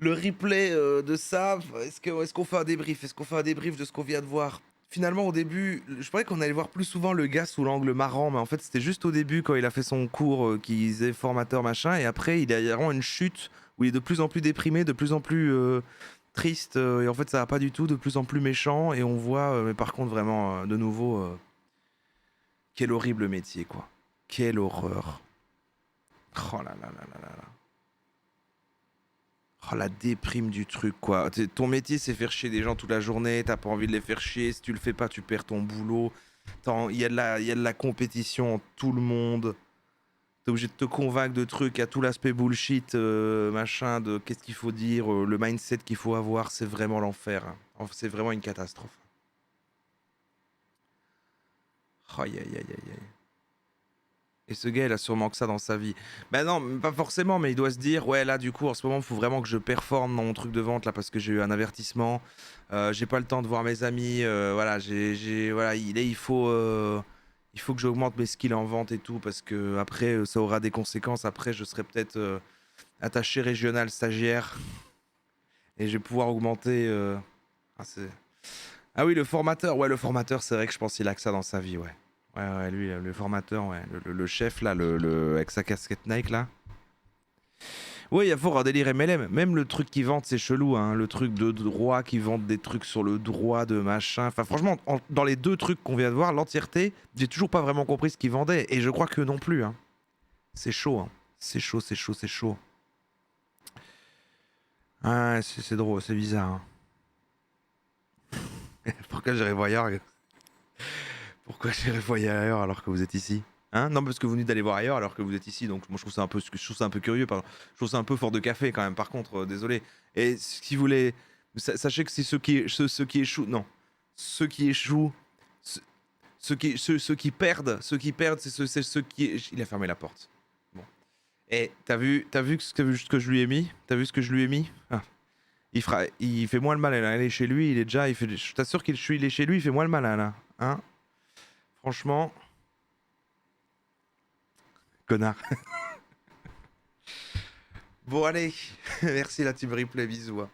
replay de ça. Est-ce qu'on fait un débrief? Est-ce qu'on fait un débrief de ce qu'on vient de voir? Finalement, au début, je croyais qu'on allait voir plus souvent le gars sous l'angle marrant, mais en fait, c'était juste au début quand il a fait son cours qu'il disait formateur machin, et après, il y a vraiment une chute où il est de plus en plus déprimé, de plus en plus triste, et en fait, ça va pas du tout, de plus en plus méchant, et on voit, mais par contre, vraiment, de nouveau, quel horrible métier, quoi. Quelle horreur. Oh là là là là là là. Oh, la déprime du truc, quoi. Ton métier, c'est faire chier des gens toute la journée. T'as pas envie de les faire chier. Si tu le fais pas, tu perds ton boulot. Il y a de la compétition entre tout le monde. T'es obligé de te convaincre de trucs. Il y a tout l'aspect bullshit, machin, de qu'est-ce qu'il faut dire, le mindset qu'il faut avoir. C'est vraiment l'enfer. Hein. C'est vraiment une catastrophe. Aïe, aïe, aïe, aïe, aïe. Et ce gars, il a sûrement que ça dans sa vie. Ben non, pas forcément, mais il doit se dire, ouais, là, du coup, en ce moment, il faut vraiment que je performe dans mon truc de vente, là, parce que j'ai eu un avertissement. J'ai pas le temps de voir mes amis. Voilà, voilà, il faut que j'augmente mes skills en vente et tout, parce que après, ça aura des conséquences. Après, je serai peut-être attaché régional stagiaire. Et je vais pouvoir augmenter... Ah oui, le formateur. Ouais, le formateur, c'est vrai que je pense qu'il a que ça dans sa vie, ouais. Ouais, lui, le formateur, ouais. Le chef, là, avec sa casquette Nike, là. Oui, il y a fort un délire MLM. Même le truc qu'ils vendent, c'est chelou, hein. Le truc de droit, qui vendent des trucs sur le droit de machin. Enfin, franchement, dans les deux trucs qu'on vient de voir, l'entièreté, j'ai toujours pas vraiment compris ce qu'ils vendaient. Et je crois que non plus, hein. C'est chaud, hein. C'est chaud, c'est chaud, c'est chaud. Ah, c'est drôle, c'est bizarre. Hein. Pourquoi j'irais voir ailleurs? Pourquoi j'irais voir ailleurs alors que vous êtes ici? Hein? Non, parce que vous venez d'aller voir ailleurs alors que vous êtes ici, donc moi je trouve ça un peu curieux, pardon. Je trouve ça un peu fort de café quand même, par contre, désolé. Et si vous voulez, sachez que c'est ceux qui échouent, non, ceux qui échouent, ceux qui perdent, c'est ceux qui... Il a fermé la porte. Bon. Et t'as vu ce que je lui ai mis? T'as vu ce que je lui ai mis? Ah. Il fait moins le malin, là. Il est chez lui, je t'assure qu'il est chez lui, il fait moins le malin, là. Hein? Franchement... Connard. Bon allez, merci la team replay, bisous. Hein.